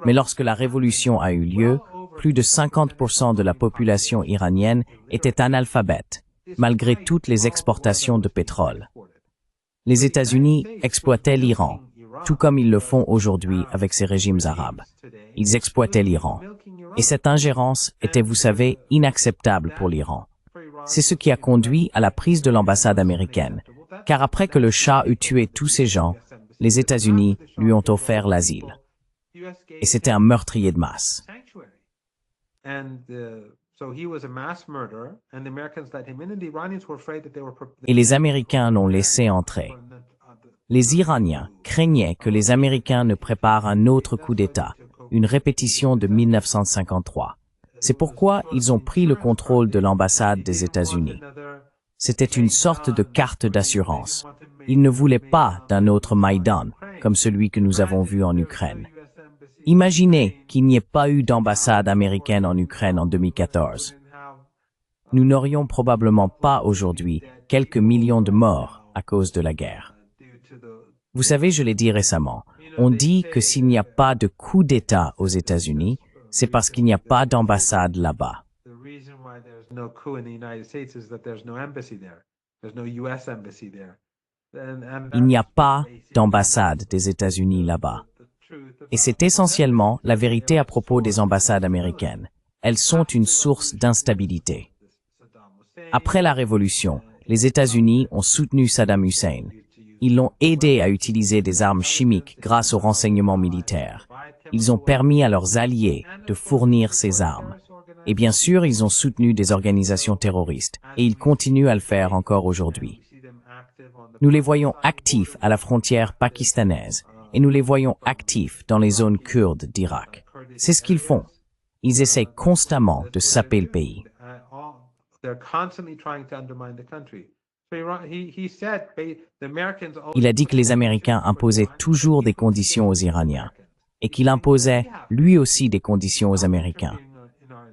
Mais lorsque la révolution a eu lieu, plus de 50% de la population iranienne était analphabète, malgré toutes les exportations de pétrole. Les États-Unis exploitaient l'Iran, tout comme ils le font aujourd'hui avec ces régimes arabes. Ils exploitaient l'Iran. Et cette ingérence était, vous savez, inacceptable pour l'Iran. C'est ce qui a conduit à la prise de l'ambassade américaine, car après que le Shah eut tué tous ces gens, les États-Unis lui ont offert l'asile. Et c'était un meurtrier de masse. Et les Américains l'ont laissé entrer. Les Iraniens craignaient que les Américains ne préparent un autre coup d'État, une répétition de 1953. C'est pourquoi ils ont pris le contrôle de l'ambassade des États-Unis. C'était une sorte de carte d'assurance. Ils ne voulaient pas d'un autre Maïdan, comme celui que nous avons vu en Ukraine. Imaginez qu'il n'y ait pas eu d'ambassade américaine en Ukraine en 2014. Nous n'aurions probablement pas aujourd'hui quelques millions de morts à cause de la guerre. Vous savez, je l'ai dit récemment, on dit que s'il n'y a pas de coup d'État aux États-Unis, c'est parce qu'il n'y a pas d'ambassade là-bas. Il n'y a pas d'ambassade des États-Unis là-bas. Et c'est essentiellement la vérité à propos des ambassades américaines. Elles sont une source d'instabilité. Après la Révolution, les États-Unis ont soutenu Saddam Hussein. Ils l'ont aidé à utiliser des armes chimiques grâce aux renseignements militaires. Ils ont permis à leurs alliés de fournir ces armes. Et bien sûr, ils ont soutenu des organisations terroristes, et ils continuent à le faire encore aujourd'hui. Nous les voyons actifs à la frontière pakistanaise, et nous les voyons actifs dans les zones kurdes d'Irak. C'est ce qu'ils font. Ils essaient constamment de saper le pays. Il a dit que les Américains imposaient toujours des conditions aux Iraniens, et qu'il imposait lui aussi des conditions aux Américains.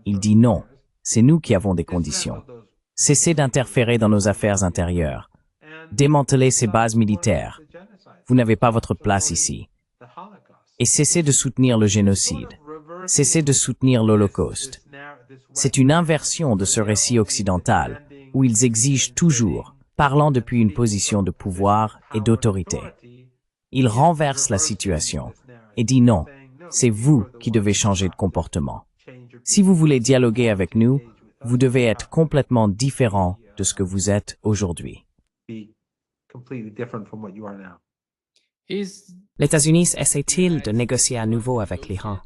Il dit non, c'est nous qui avons des conditions. Cessez d'interférer dans nos affaires intérieures. Démantelez ces bases militaires. Vous n'avez pas votre place ici. Et cessez de soutenir le génocide. Cessez de soutenir l'Holocauste. C'est une inversion de ce récit occidental, où ils exigent toujours, parlant depuis une position de pouvoir et d'autorité. Ils renversent la situation et disent non, c'est vous qui devez changer de comportement. Si vous voulez dialoguer avec nous, vous devez être complètement différent de ce que vous êtes aujourd'hui. Les États-Unis essaient-ils de négocier à nouveau avec l'Iran?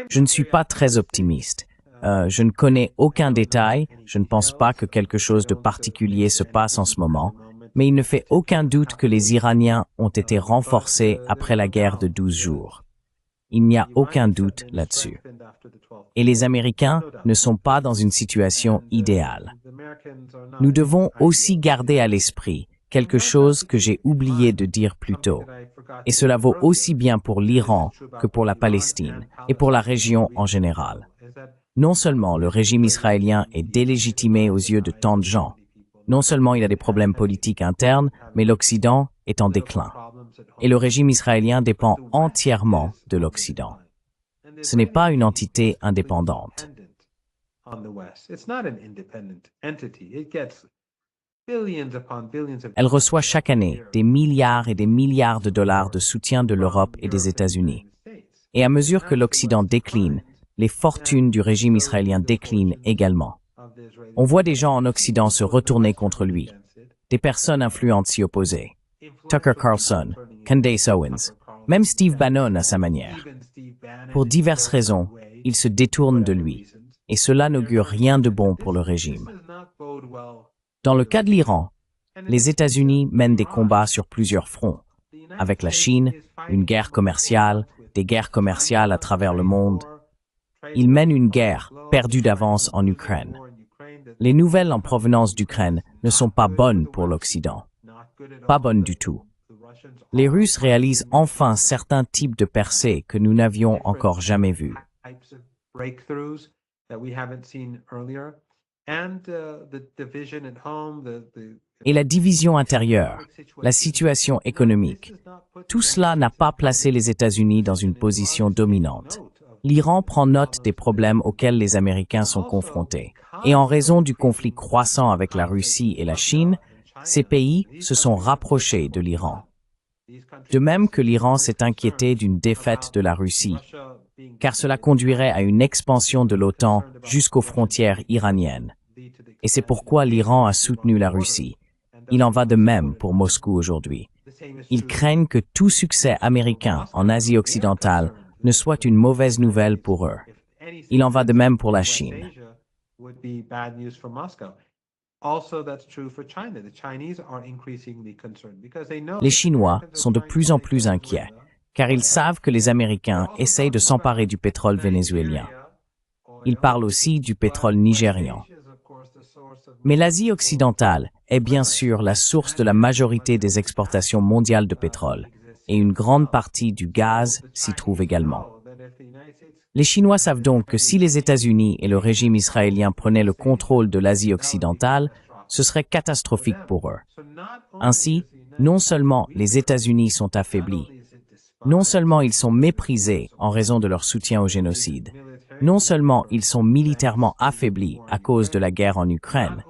Je ne suis pas très optimiste. Je ne connais aucun détail, je ne pense pas que quelque chose de particulier se passe en ce moment, mais il ne fait aucun doute que les Iraniens ont été renforcés après la guerre de 12 jours. Il n'y a aucun doute là-dessus. Et les Américains ne sont pas dans une situation idéale. Nous devons aussi garder à l'esprit quelque chose que j'ai oublié de dire plus tôt. Et cela vaut aussi bien pour l'Iran que pour la Palestine et pour la région en général. Non seulement le régime israélien est délégitimé aux yeux de tant de gens, non seulement il a des problèmes politiques internes, mais l'Occident est en déclin. Et le régime israélien dépend entièrement de l'Occident. Ce n'est pas une entité indépendante. Elle reçoit chaque année des milliards et des milliards de dollars de soutien de l'Europe et des États-Unis. Et à mesure que l'Occident décline, les fortunes du régime israélien déclinent également. On voit des gens en Occident se retourner contre lui. Des personnes influentes s'y opposer. Tucker Carlson, Candace Owens, même Steve Bannon à sa manière. Pour diverses raisons, ils se détournent de lui. Et cela n'augure rien de bon pour le régime. Dans le cas de l'Iran, les États-Unis mènent des combats sur plusieurs fronts. Avec la Chine, une guerre commerciale, des guerres commerciales à travers le monde. Ils mènent une guerre perdue d'avance en Ukraine. Les nouvelles en provenance d'Ukraine ne sont pas bonnes pour l'Occident. Pas bonnes du tout. Les Russes réalisent enfin certains types de percées que nous n'avions encore jamais vues. Et la division intérieure, la situation économique, tout cela n'a pas placé les États-Unis dans une position dominante. L'Iran prend note des problèmes auxquels les Américains sont confrontés. Et en raison du conflit croissant avec la Russie et la Chine, ces pays se sont rapprochés de l'Iran. De même que l'Iran s'est inquiété d'une défaite de la Russie, car cela conduirait à une expansion de l'OTAN jusqu'aux frontières iraniennes. Et c'est pourquoi l'Iran a soutenu la Russie. Il en va de même pour Moscou aujourd'hui. Ils craignent que tout succès américain en Asie occidentale ne soit une mauvaise nouvelle pour eux. Il en va de même pour la Chine. Les Chinois sont de plus en plus inquiets, car ils savent que les Américains essayent de s'emparer du pétrole vénézuélien. Ils parlent aussi du pétrole nigérian. Mais l'Asie occidentale est bien sûr la source de la majorité des exportations mondiales de pétrole, et une grande partie du gaz s'y trouve également. Les Chinois savent donc que si les États-Unis et le régime israélien prenaient le contrôle de l'Asie occidentale, ce serait catastrophique pour eux. Ainsi, non seulement les États-Unis sont affaiblis, non seulement ils sont méprisés en raison de leur soutien au génocide, non seulement ils sont militairement affaiblis à cause de la guerre en Ukraine,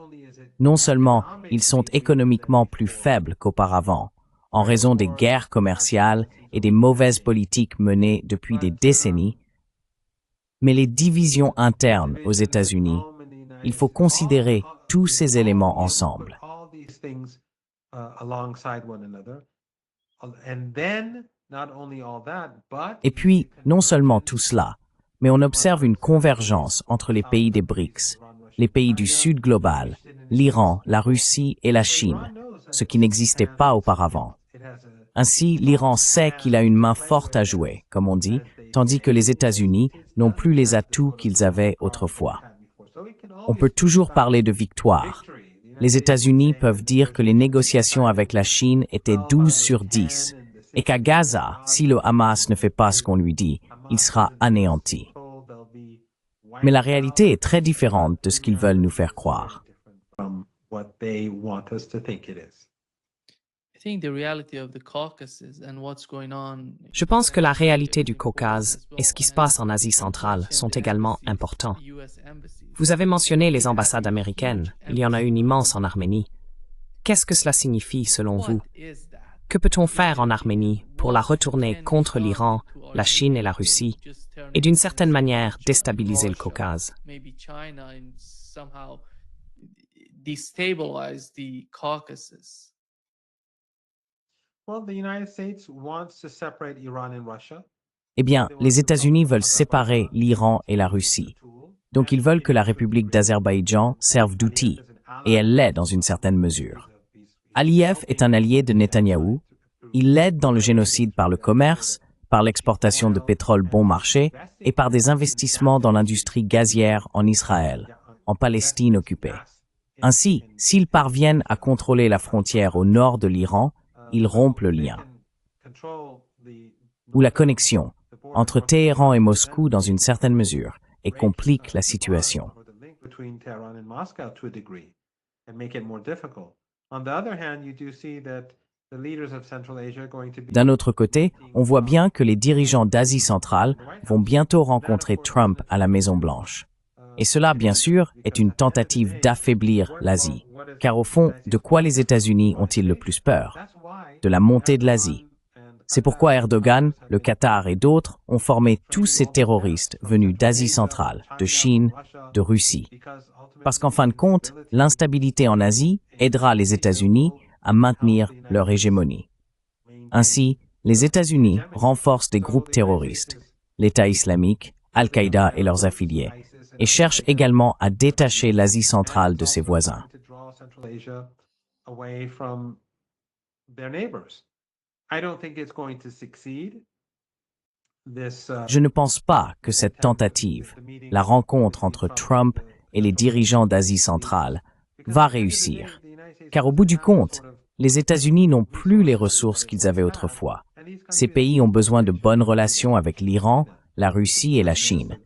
non seulement ils sont économiquement plus faibles qu'auparavant, en raison des guerres commerciales et des mauvaises politiques menées depuis des décennies, mais les divisions internes aux États-Unis, il faut considérer tous ces éléments ensemble. Et puis, non seulement tout cela, mais on observe une convergence entre les pays des BRICS, les pays du Sud global, l'Iran, la Russie et la Chine, ce qui n'existait pas auparavant. Ainsi, l'Iran sait qu'il a une main forte à jouer, comme on dit, tandis que les États-Unis n'ont plus les atouts qu'ils avaient autrefois. On peut toujours parler de victoire. Les États-Unis peuvent dire que les négociations avec la Chine étaient 12 sur 10, et qu'à Gaza, si le Hamas ne fait pas ce qu'on lui dit, il sera anéanti. Mais la réalité est très différente de ce qu'ils veulent nous faire croire. Je pense que la réalité du Caucase et ce qui se passe en Asie centrale sont également importants. Vous avez mentionné les ambassades américaines. Il y en a une immense en Arménie. Qu'est-ce que cela signifie selon vous? Que peut-on faire en Arménie pour la retourner contre l'Iran, la Chine et la Russie, et d'une certaine manière déstabiliser le Caucase? Eh bien, les États-Unis veulent séparer l'Iran et la Russie. Donc ils veulent que la République d'Azerbaïdjan serve d'outil, et elle l'est dans une certaine mesure. Aliyev est un allié de Netanyahou. Il l'aide dans le génocide par le commerce, par l'exportation de pétrole bon marché et par des investissements dans l'industrie gazière en Israël, en Palestine occupée. Ainsi, s'ils parviennent à contrôler la frontière au nord de l'Iran, ils rompent le lien, ou la connexion, entre Téhéran et Moscou dans une certaine mesure, et compliquent la situation. D'un autre côté, on voit bien que les dirigeants d'Asie centrale vont bientôt rencontrer Trump à la Maison-Blanche. Et cela, bien sûr, est une tentative d'affaiblir l'Asie. Car au fond, de quoi les États-Unis ont-ils le plus peur? De la montée de l'Asie. C'est pourquoi Erdogan, le Qatar et d'autres ont formé tous ces terroristes venus d'Asie centrale, de Chine, de Russie. Parce qu'en fin de compte, l'instabilité en Asie aidera les États-Unis à maintenir leur hégémonie. Ainsi, les États-Unis renforcent des groupes terroristes, l'État islamique, Al-Qaïda et leurs affiliés, et cherchent également à détacher l'Asie centrale de ses voisins. Je ne pense pas que cette tentative, la rencontre entre Trump et les dirigeants d'Asie centrale, va réussir. Car au bout du compte, les États-Unis n'ont plus les ressources qu'ils avaient autrefois. Ces pays ont besoin de bonnes relations avec l'Iran, la Russie et la Chine.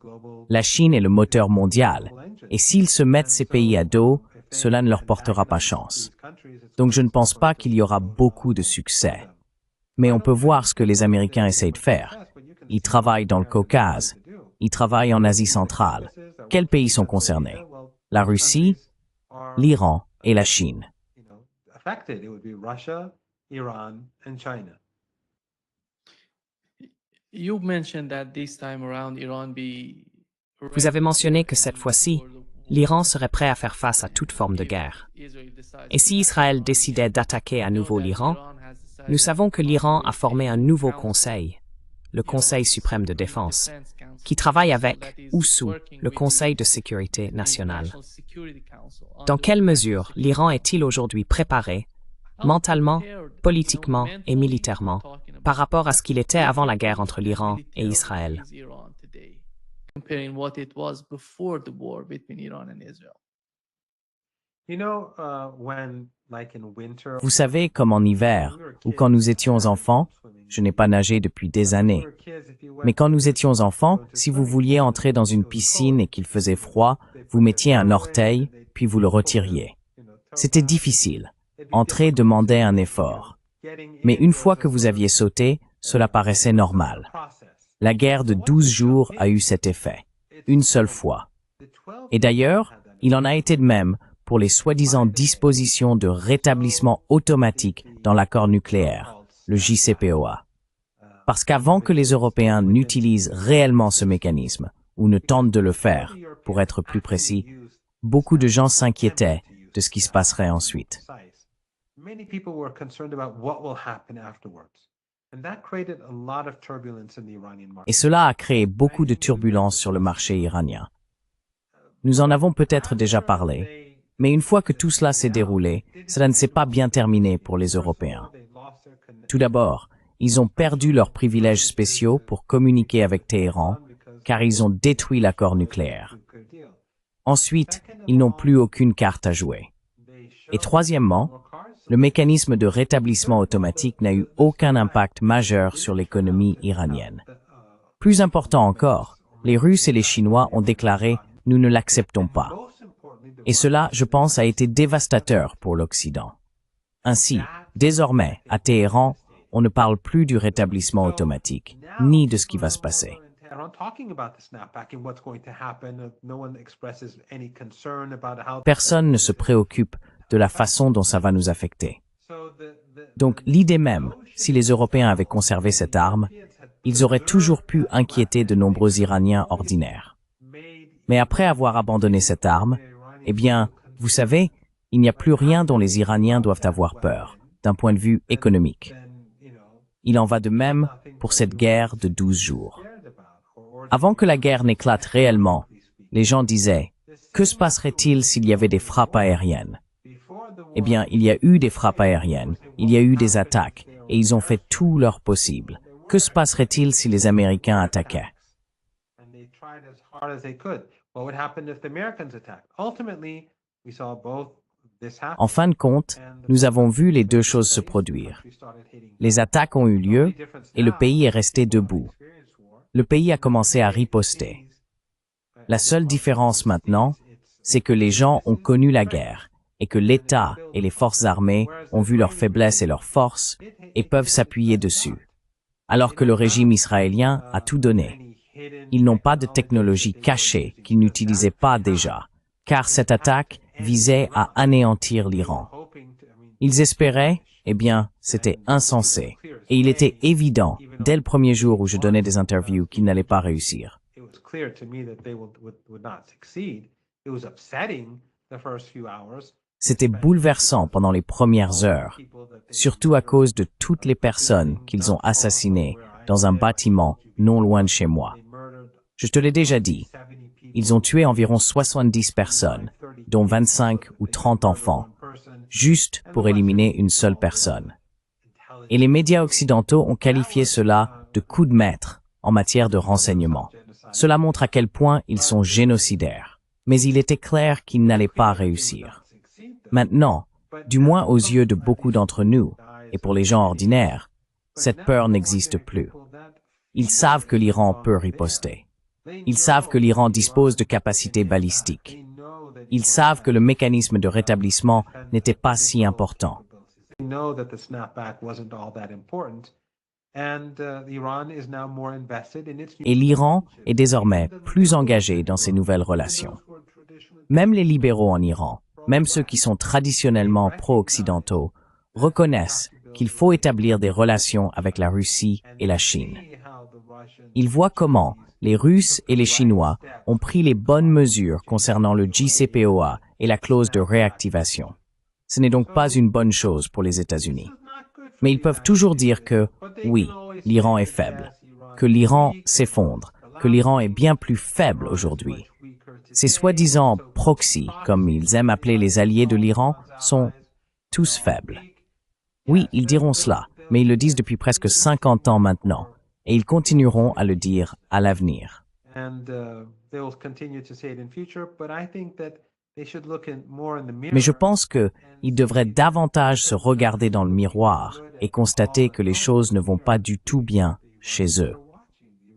La Chine est le moteur mondial, et s'ils se mettent ces pays à dos, cela ne leur portera pas chance. Donc je ne pense pas qu'il y aura beaucoup de succès. Mais on peut voir ce que les Américains essayent de faire. Ils travaillent dans le Caucase. Ils travaillent en Asie centrale. Quels pays sont concernés? La Russie, l'Iran et la Chine. Vous avez mentionné que cette fois-ci, l'Iran serait prêt à faire face à toute forme de guerre. Et si Israël décidait d'attaquer à nouveau l'Iran, nous savons que l'Iran a formé un nouveau conseil, le Conseil suprême de défense, qui travaille avec ou sous le Conseil de sécurité nationale. Dans quelle mesure l'Iran est-il aujourd'hui préparé, mentalement, politiquement et militairement, par rapport à ce qu'il était avant la guerre entre l'Iran et Israël? Vous savez, comme en hiver, ou quand nous étions enfants, je n'ai pas nagé depuis des années, mais quand nous étions enfants, si vous vouliez entrer dans une piscine et qu'il faisait froid, vous mettiez un orteil, puis vous le retiriez. C'était difficile. Entrer demandait un effort. Mais une fois que vous aviez sauté, cela paraissait normal. La guerre de 12 jours a eu cet effet. Une seule fois. Et d'ailleurs, il en a été de même pour les soi-disant dispositions de rétablissement automatique dans l'accord nucléaire, le JCPOA. Parce qu'avant que les Européens n'utilisent réellement ce mécanisme, ou ne tentent de le faire, pour être plus précis, beaucoup de gens s'inquiétaient de ce qui se passerait ensuite. Et cela a créé beaucoup de turbulences sur le marché iranien. Nous en avons peut-être déjà parlé, mais une fois que tout cela s'est déroulé, cela ne s'est pas bien terminé pour les Européens. Tout d'abord, ils ont perdu leurs privilèges spéciaux pour communiquer avec Téhéran, car ils ont détruit l'accord nucléaire. Ensuite, ils n'ont plus aucune carte à jouer. Et troisièmement, le mécanisme de rétablissement automatique n'a eu aucun impact majeur sur l'économie iranienne. Plus important encore, les Russes et les Chinois ont déclaré « nous ne l'acceptons pas ». Et cela, je pense, a été dévastateur pour l'Occident. Ainsi, désormais, à Téhéran, on ne parle plus du rétablissement automatique, ni de ce qui va se passer. Personne ne se préoccupe de la façon dont ça va nous affecter. Donc l'idée même, si les Européens avaient conservé cette arme, ils auraient toujours pu inquiéter de nombreux Iraniens ordinaires. Mais après avoir abandonné cette arme, eh bien, vous savez, il n'y a plus rien dont les Iraniens doivent avoir peur, d'un point de vue économique. Il en va de même pour cette guerre de 12 jours. Avant que la guerre n'éclate réellement, les gens disaient « Que se passerait-il s'il y avait des frappes aériennes ?» Eh bien, il y a eu des frappes aériennes, il y a eu des attaques, et ils ont fait tout leur possible. Que se passerait-il si les Américains attaquaient? En fin de compte, nous avons vu les deux choses se produire. Les attaques ont eu lieu, et le pays est resté debout. Le pays a commencé à riposter. La seule différence maintenant, c'est que les gens ont connu la guerre, et que l'État et les forces armées ont vu leurs faiblesses et leurs forces et peuvent s'appuyer dessus. Alors que le régime israélien a tout donné. Ils n'ont pas de technologie cachée qu'ils n'utilisaient pas déjà, car cette attaque visait à anéantir l'Iran. Ils espéraient, eh bien, c'était insensé. Et il était évident, dès le premier jour où je donnais des interviews, qu'ils n'allaient pas réussir. C'était bouleversant pendant les premières heures, surtout à cause de toutes les personnes qu'ils ont assassinées dans un bâtiment non loin de chez moi. Je te l'ai déjà dit, ils ont tué environ 70 personnes, dont 25 ou 30 enfants, juste pour éliminer une seule personne. Et les médias occidentaux ont qualifié cela de coup de maître en matière de renseignement. Cela montre à quel point ils sont génocidaires. Mais il était clair qu'ils n'allaient pas réussir. Maintenant, du moins aux yeux de beaucoup d'entre nous, et pour les gens ordinaires, cette peur n'existe plus. Ils savent que l'Iran peut riposter. Ils savent que l'Iran dispose de capacités balistiques. Ils savent que le mécanisme de rétablissement n'était pas si important. know that the snapback wasn't all that important. And Iran is now more invested in its Et l'Iran est désormais plus engagé dans ces nouvelles relations. Même les libéraux en Iran, même ceux qui sont traditionnellement pro-occidentaux, reconnaissent qu'il faut établir des relations avec la Russie et la Chine. Ils voient comment les Russes et les Chinois ont pris les bonnes mesures concernant le JCPOA et la clause de réactivation. Ce n'est donc pas une bonne chose pour les États-Unis. Mais ils peuvent toujours dire que, oui, l'Iran est faible, que l'Iran s'effondre, que l'Iran est bien plus faible aujourd'hui. Ces soi-disant proxys, comme ils aiment appeler les alliés de l'Iran, sont tous faibles. Oui, ils diront cela, mais ils le disent depuis presque 50 ans maintenant, et ils continueront à le dire à l'avenir. Mais je pense qu'ils devraient davantage se regarder dans le miroir et constater que les choses ne vont pas du tout bien chez eux.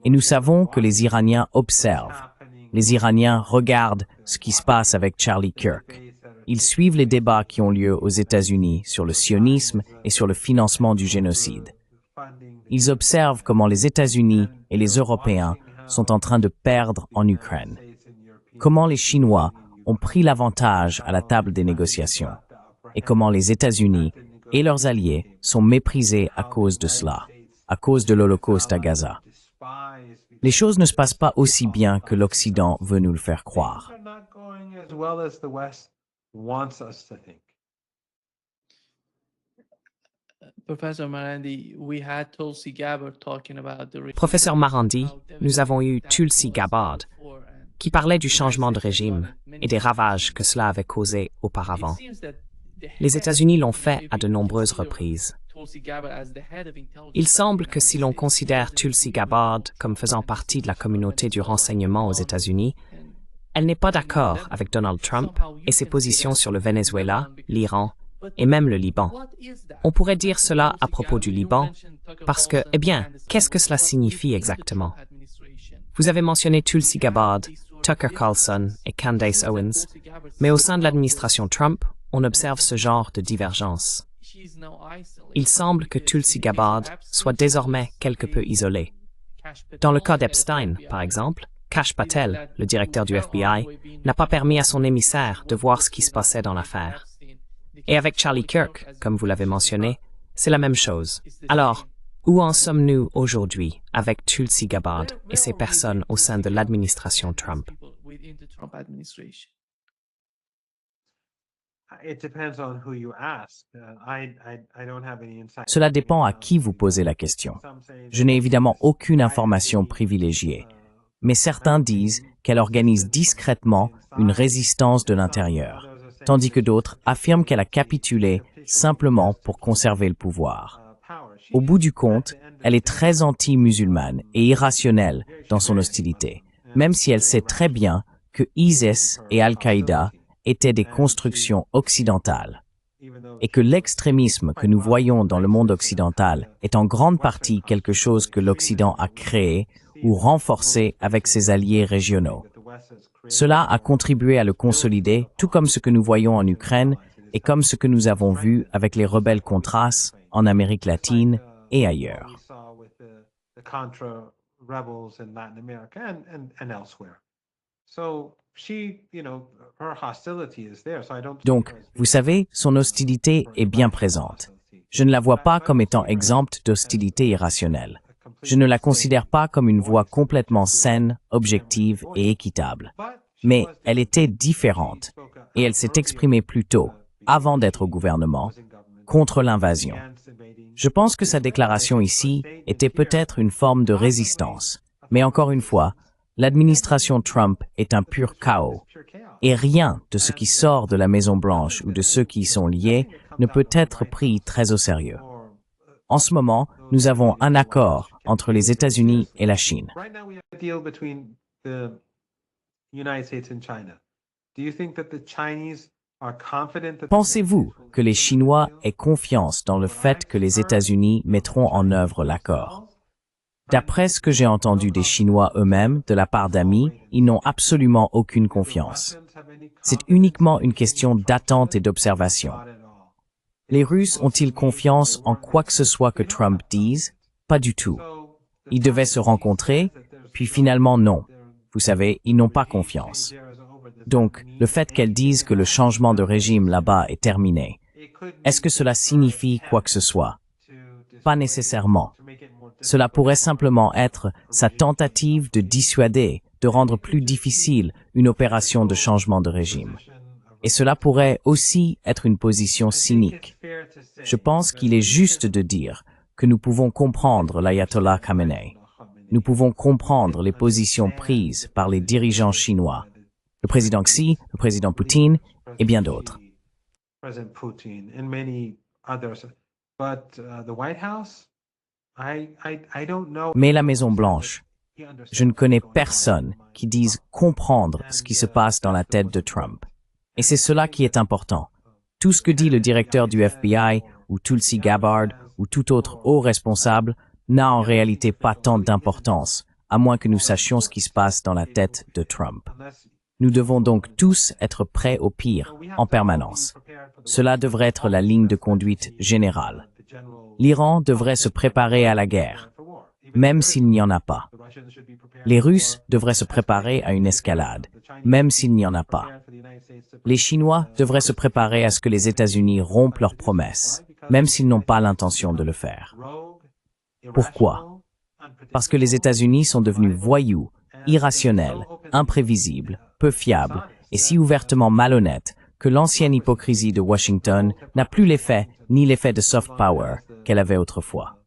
Et nous savons que les Iraniens observent. Les Iraniens regardent ce qui se passe avec Charlie Kirk. Ils suivent les débats qui ont lieu aux États-Unis sur le sionisme et sur le financement du génocide. Ils observent comment les États-Unis et les Européens sont en train de perdre en Ukraine. Comment les Chinois ont pris l'avantage à la table des négociations et comment les États-Unis et leurs alliés sont méprisés à cause de cela, à cause de l'Holocauste à Gaza. Les choses ne se passent pas aussi bien que l'Occident veut nous le faire croire. Professeur Marandi, nous avons eu Tulsi Gabbard, qui parlait du changement de régime et des ravages que cela avait causés auparavant. Les États-Unis l'ont fait à de nombreuses reprises. Il semble que si l'on considère Tulsi Gabbard comme faisant partie de la communauté du renseignement aux États-Unis, elle n'est pas d'accord avec Donald Trump et ses positions sur le Venezuela, l'Iran et même le Liban. On pourrait dire cela à propos du Liban, parce que, eh bien, qu'est-ce que cela signifie exactement? Vous avez mentionné Tulsi Gabbard, Tucker Carlson et Candace Owens, mais au sein de l'administration Trump, on observe ce genre de divergence. Il semble que Tulsi Gabbard soit désormais quelque peu isolée. Dans le cas d'Epstein, par exemple, Kash Patel, le directeur du FBI, n'a pas permis à son émissaire de voir ce qui se passait dans l'affaire. Et avec Charlie Kirk, comme vous l'avez mentionné, c'est la même chose. Alors, où en sommes-nous aujourd'hui avec Tulsi Gabbard et ces personnes au sein de l'administration Trump? Cela dépend à qui vous posez la question. Je n'ai évidemment aucune information privilégiée, mais certains disent qu'elle organise discrètement une résistance de l'intérieur, tandis que d'autres affirment qu'elle a capitulé simplement pour conserver le pouvoir. Au bout du compte, elle est très anti-musulmane et irrationnelle dans son hostilité, même si elle sait très bien que ISIS et Al-Qaïda étaient des constructions occidentales, et que l'extrémisme que nous voyons dans le monde occidental est en grande partie quelque chose que l'Occident a créé ou renforcé avec ses alliés régionaux. Cela a contribué à le consolider, tout comme ce que nous voyons en Ukraine et comme ce que nous avons vu avec les rebelles Contras en Amérique latine et ailleurs. Donc, vous savez, son hostilité est bien présente. Je ne la vois pas comme étant exempte d'hostilité irrationnelle. Je ne la considère pas comme une voix complètement saine, objective et équitable. Mais elle était différente et elle s'est exprimée plus tôt, avant d'être au gouvernement, contre l'invasion. Je pense que sa déclaration ici était peut-être une forme de résistance, mais encore une fois, l'administration Trump est un pur chaos, et rien de ce qui sort de la Maison-Blanche ou de ceux qui y sont liés ne peut être pris très au sérieux. En ce moment, nous avons un accord entre les États-Unis et la Chine. Pensez-vous que les Chinois aient confiance dans le fait que les États-Unis mettront en œuvre l'accord? D'après ce que j'ai entendu des Chinois eux-mêmes, de la part d'amis, ils n'ont absolument aucune confiance. C'est uniquement une question d'attente et d'observation. Les Russes ont-ils confiance en quoi que ce soit que Trump dise? Pas du tout. Ils devaient se rencontrer, puis finalement non. Vous savez, ils n'ont pas confiance. Donc, le fait qu'elle dise que le changement de régime là-bas est terminé, est-ce que cela signifie quoi que ce soit? Pas nécessairement. Cela pourrait simplement être sa tentative de dissuader, de rendre plus difficile une opération de changement de régime. Et cela pourrait aussi être une position cynique. Je pense qu'il est juste de dire que nous pouvons comprendre l'ayatollah Khamenei. Nous pouvons comprendre les positions prises par les dirigeants chinois, le président Xi, le président Poutine et bien d'autres. Mais la Maison-Blanche, je ne connais personne qui dise comprendre ce qui se passe dans la tête de Trump. Et c'est cela qui est important. Tout ce que dit le directeur du FBI ou Tulsi Gabbard ou tout autre haut responsable n'a en réalité pas tant d'importance, à moins que nous sachions ce qui se passe dans la tête de Trump. Nous devons donc tous être prêts au pire, en permanence. Cela devrait être la ligne de conduite générale. L'Iran devrait se préparer à la guerre, même s'il n'y en a pas. Les Russes devraient se préparer à une escalade, même s'il n'y en a pas. Les Chinois devraient se préparer à ce que les États-Unis rompent leurs promesses, même s'ils n'ont pas l'intention de le faire. Pourquoi? Parce que les États-Unis sont devenus voyous, irrationnels, imprévisibles, peu fiables et si ouvertement malhonnêtes que l'ancienne hypocrisie de Washington n'a plus l'effet ni l'effet de soft power qu'elle avait autrefois.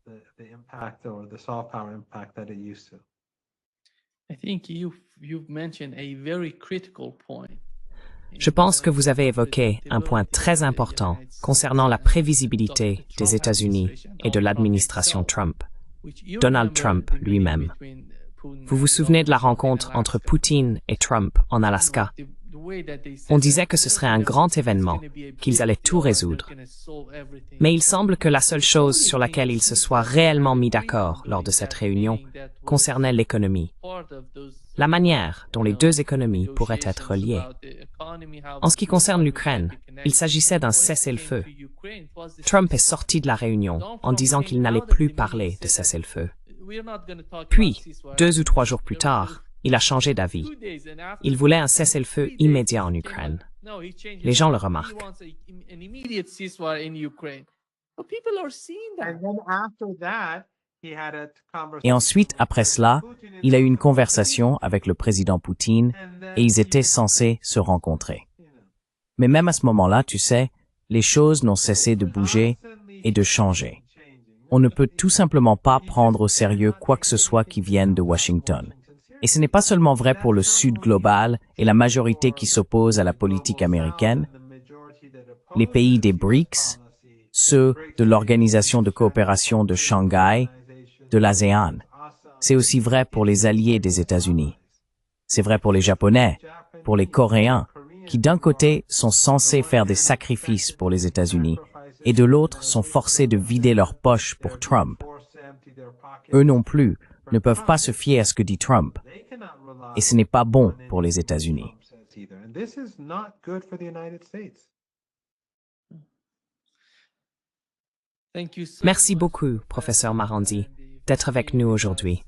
Je pense que vous avez évoqué un point très important concernant la prévisibilité des États-Unis et de l'administration Trump, Donald Trump lui-même. Vous vous souvenez de la rencontre entre Poutine et Trump en Alaska? On disait que ce serait un grand événement, qu'ils allaient tout résoudre. Mais il semble que la seule chose sur laquelle ils se soient réellement mis d'accord lors de cette réunion concernait l'économie, la manière dont les deux économies pourraient être liées. En ce qui concerne l'Ukraine, il s'agissait d'un cessez-le-feu. Trump est sorti de la réunion en disant qu'il n'allait plus parler de cessez-le-feu. Puis, 2 ou 3 jours plus tard, il a changé d'avis. Il voulait un cessez-le-feu immédiat en Ukraine. Les gens le remarquent. Et ensuite, après cela, il a eu une conversation avec le président Poutine et ils étaient censés se rencontrer. Mais même à ce moment-là, tu sais, les choses n'ont cessé de bouger et de changer. On ne peut tout simplement pas prendre au sérieux quoi que ce soit qui vienne de Washington. Et ce n'est pas seulement vrai pour le Sud global et la majorité qui s'oppose à la politique américaine. Les pays des BRICS, ceux de l'Organisation de coopération de Shanghai, de l'ASEAN. C'est aussi vrai pour les alliés des États-Unis. C'est vrai pour les Japonais, pour les Coréens, qui d'un côté sont censés faire des sacrifices pour les États-Unis et de l'autre sont forcés de vider leurs poches pour Trump. Eux non plus ne peuvent pas se fier à ce que dit Trump. Et ce n'est pas bon pour les États-Unis. Merci beaucoup, professeur Marandi, d'être avec nous aujourd'hui.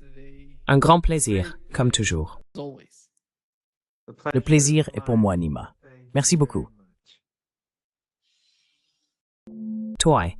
Un grand plaisir, comme toujours. Le plaisir est pour moi, Nima. Merci beaucoup. Toi.